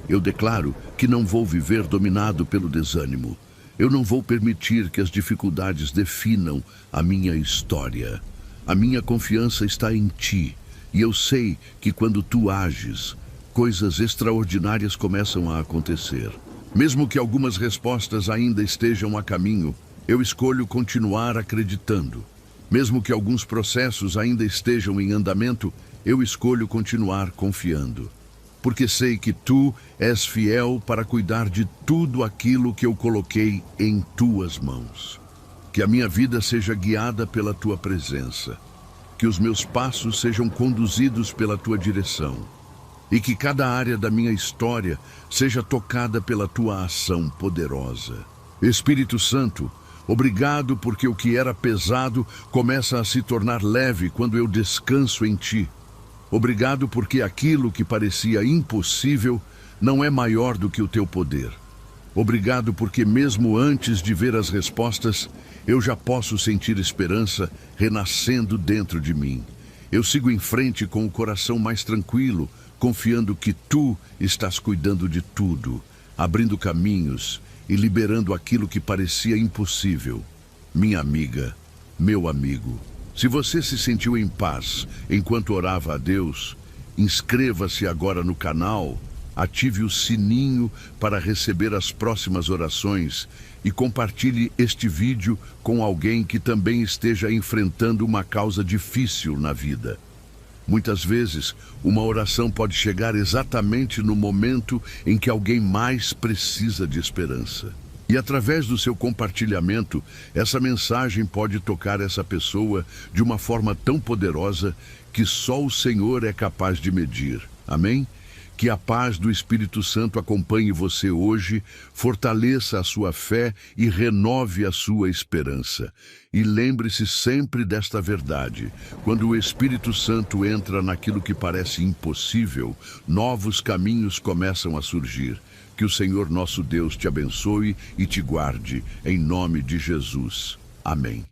Eu declaro que não vou viver dominado pelo desânimo. Eu não vou permitir que as dificuldades definam a minha história. A minha confiança está em ti, e eu sei que quando tu ages, coisas extraordinárias começam a acontecer. Mesmo que algumas respostas ainda estejam a caminho, eu escolho continuar acreditando. Mesmo que alguns processos ainda estejam em andamento, eu escolho continuar confiando. Porque sei que tu és fiel para cuidar de tudo aquilo que eu coloquei em tuas mãos. Que a minha vida seja guiada pela tua presença. Que os meus passos sejam conduzidos pela tua direção. E que cada área da minha história seja tocada pela tua ação poderosa. Espírito Santo, obrigado porque o que era pesado começa a se tornar leve quando eu descanso em ti. Obrigado porque aquilo que parecia impossível não é maior do que o teu poder. Obrigado porque mesmo antes de ver as respostas, eu já posso sentir esperança renascendo dentro de mim. Eu sigo em frente com o coração mais tranquilo, confiando que tu estás cuidando de tudo, abrindo caminhos e liberando aquilo que parecia impossível. Minha amiga, meu amigo, se você se sentiu em paz enquanto orava a Deus, inscreva-se agora no canal, ative o sininho para receber as próximas orações e compartilhe este vídeo com alguém que também esteja enfrentando uma causa difícil na vida. Muitas vezes, uma oração pode chegar exatamente no momento em que alguém mais precisa de esperança. E através do seu compartilhamento, essa mensagem pode tocar essa pessoa de uma forma tão poderosa que só o Senhor é capaz de medir. Amém? Que a paz do Espírito Santo acompanhe você hoje, fortaleça a sua fé e renove a sua esperança. E lembre-se sempre desta verdade: quando o Espírito Santo entra naquilo que parece impossível, novos caminhos começam a surgir. Que o Senhor nosso Deus te abençoe e te guarde, em nome de Jesus. Amém.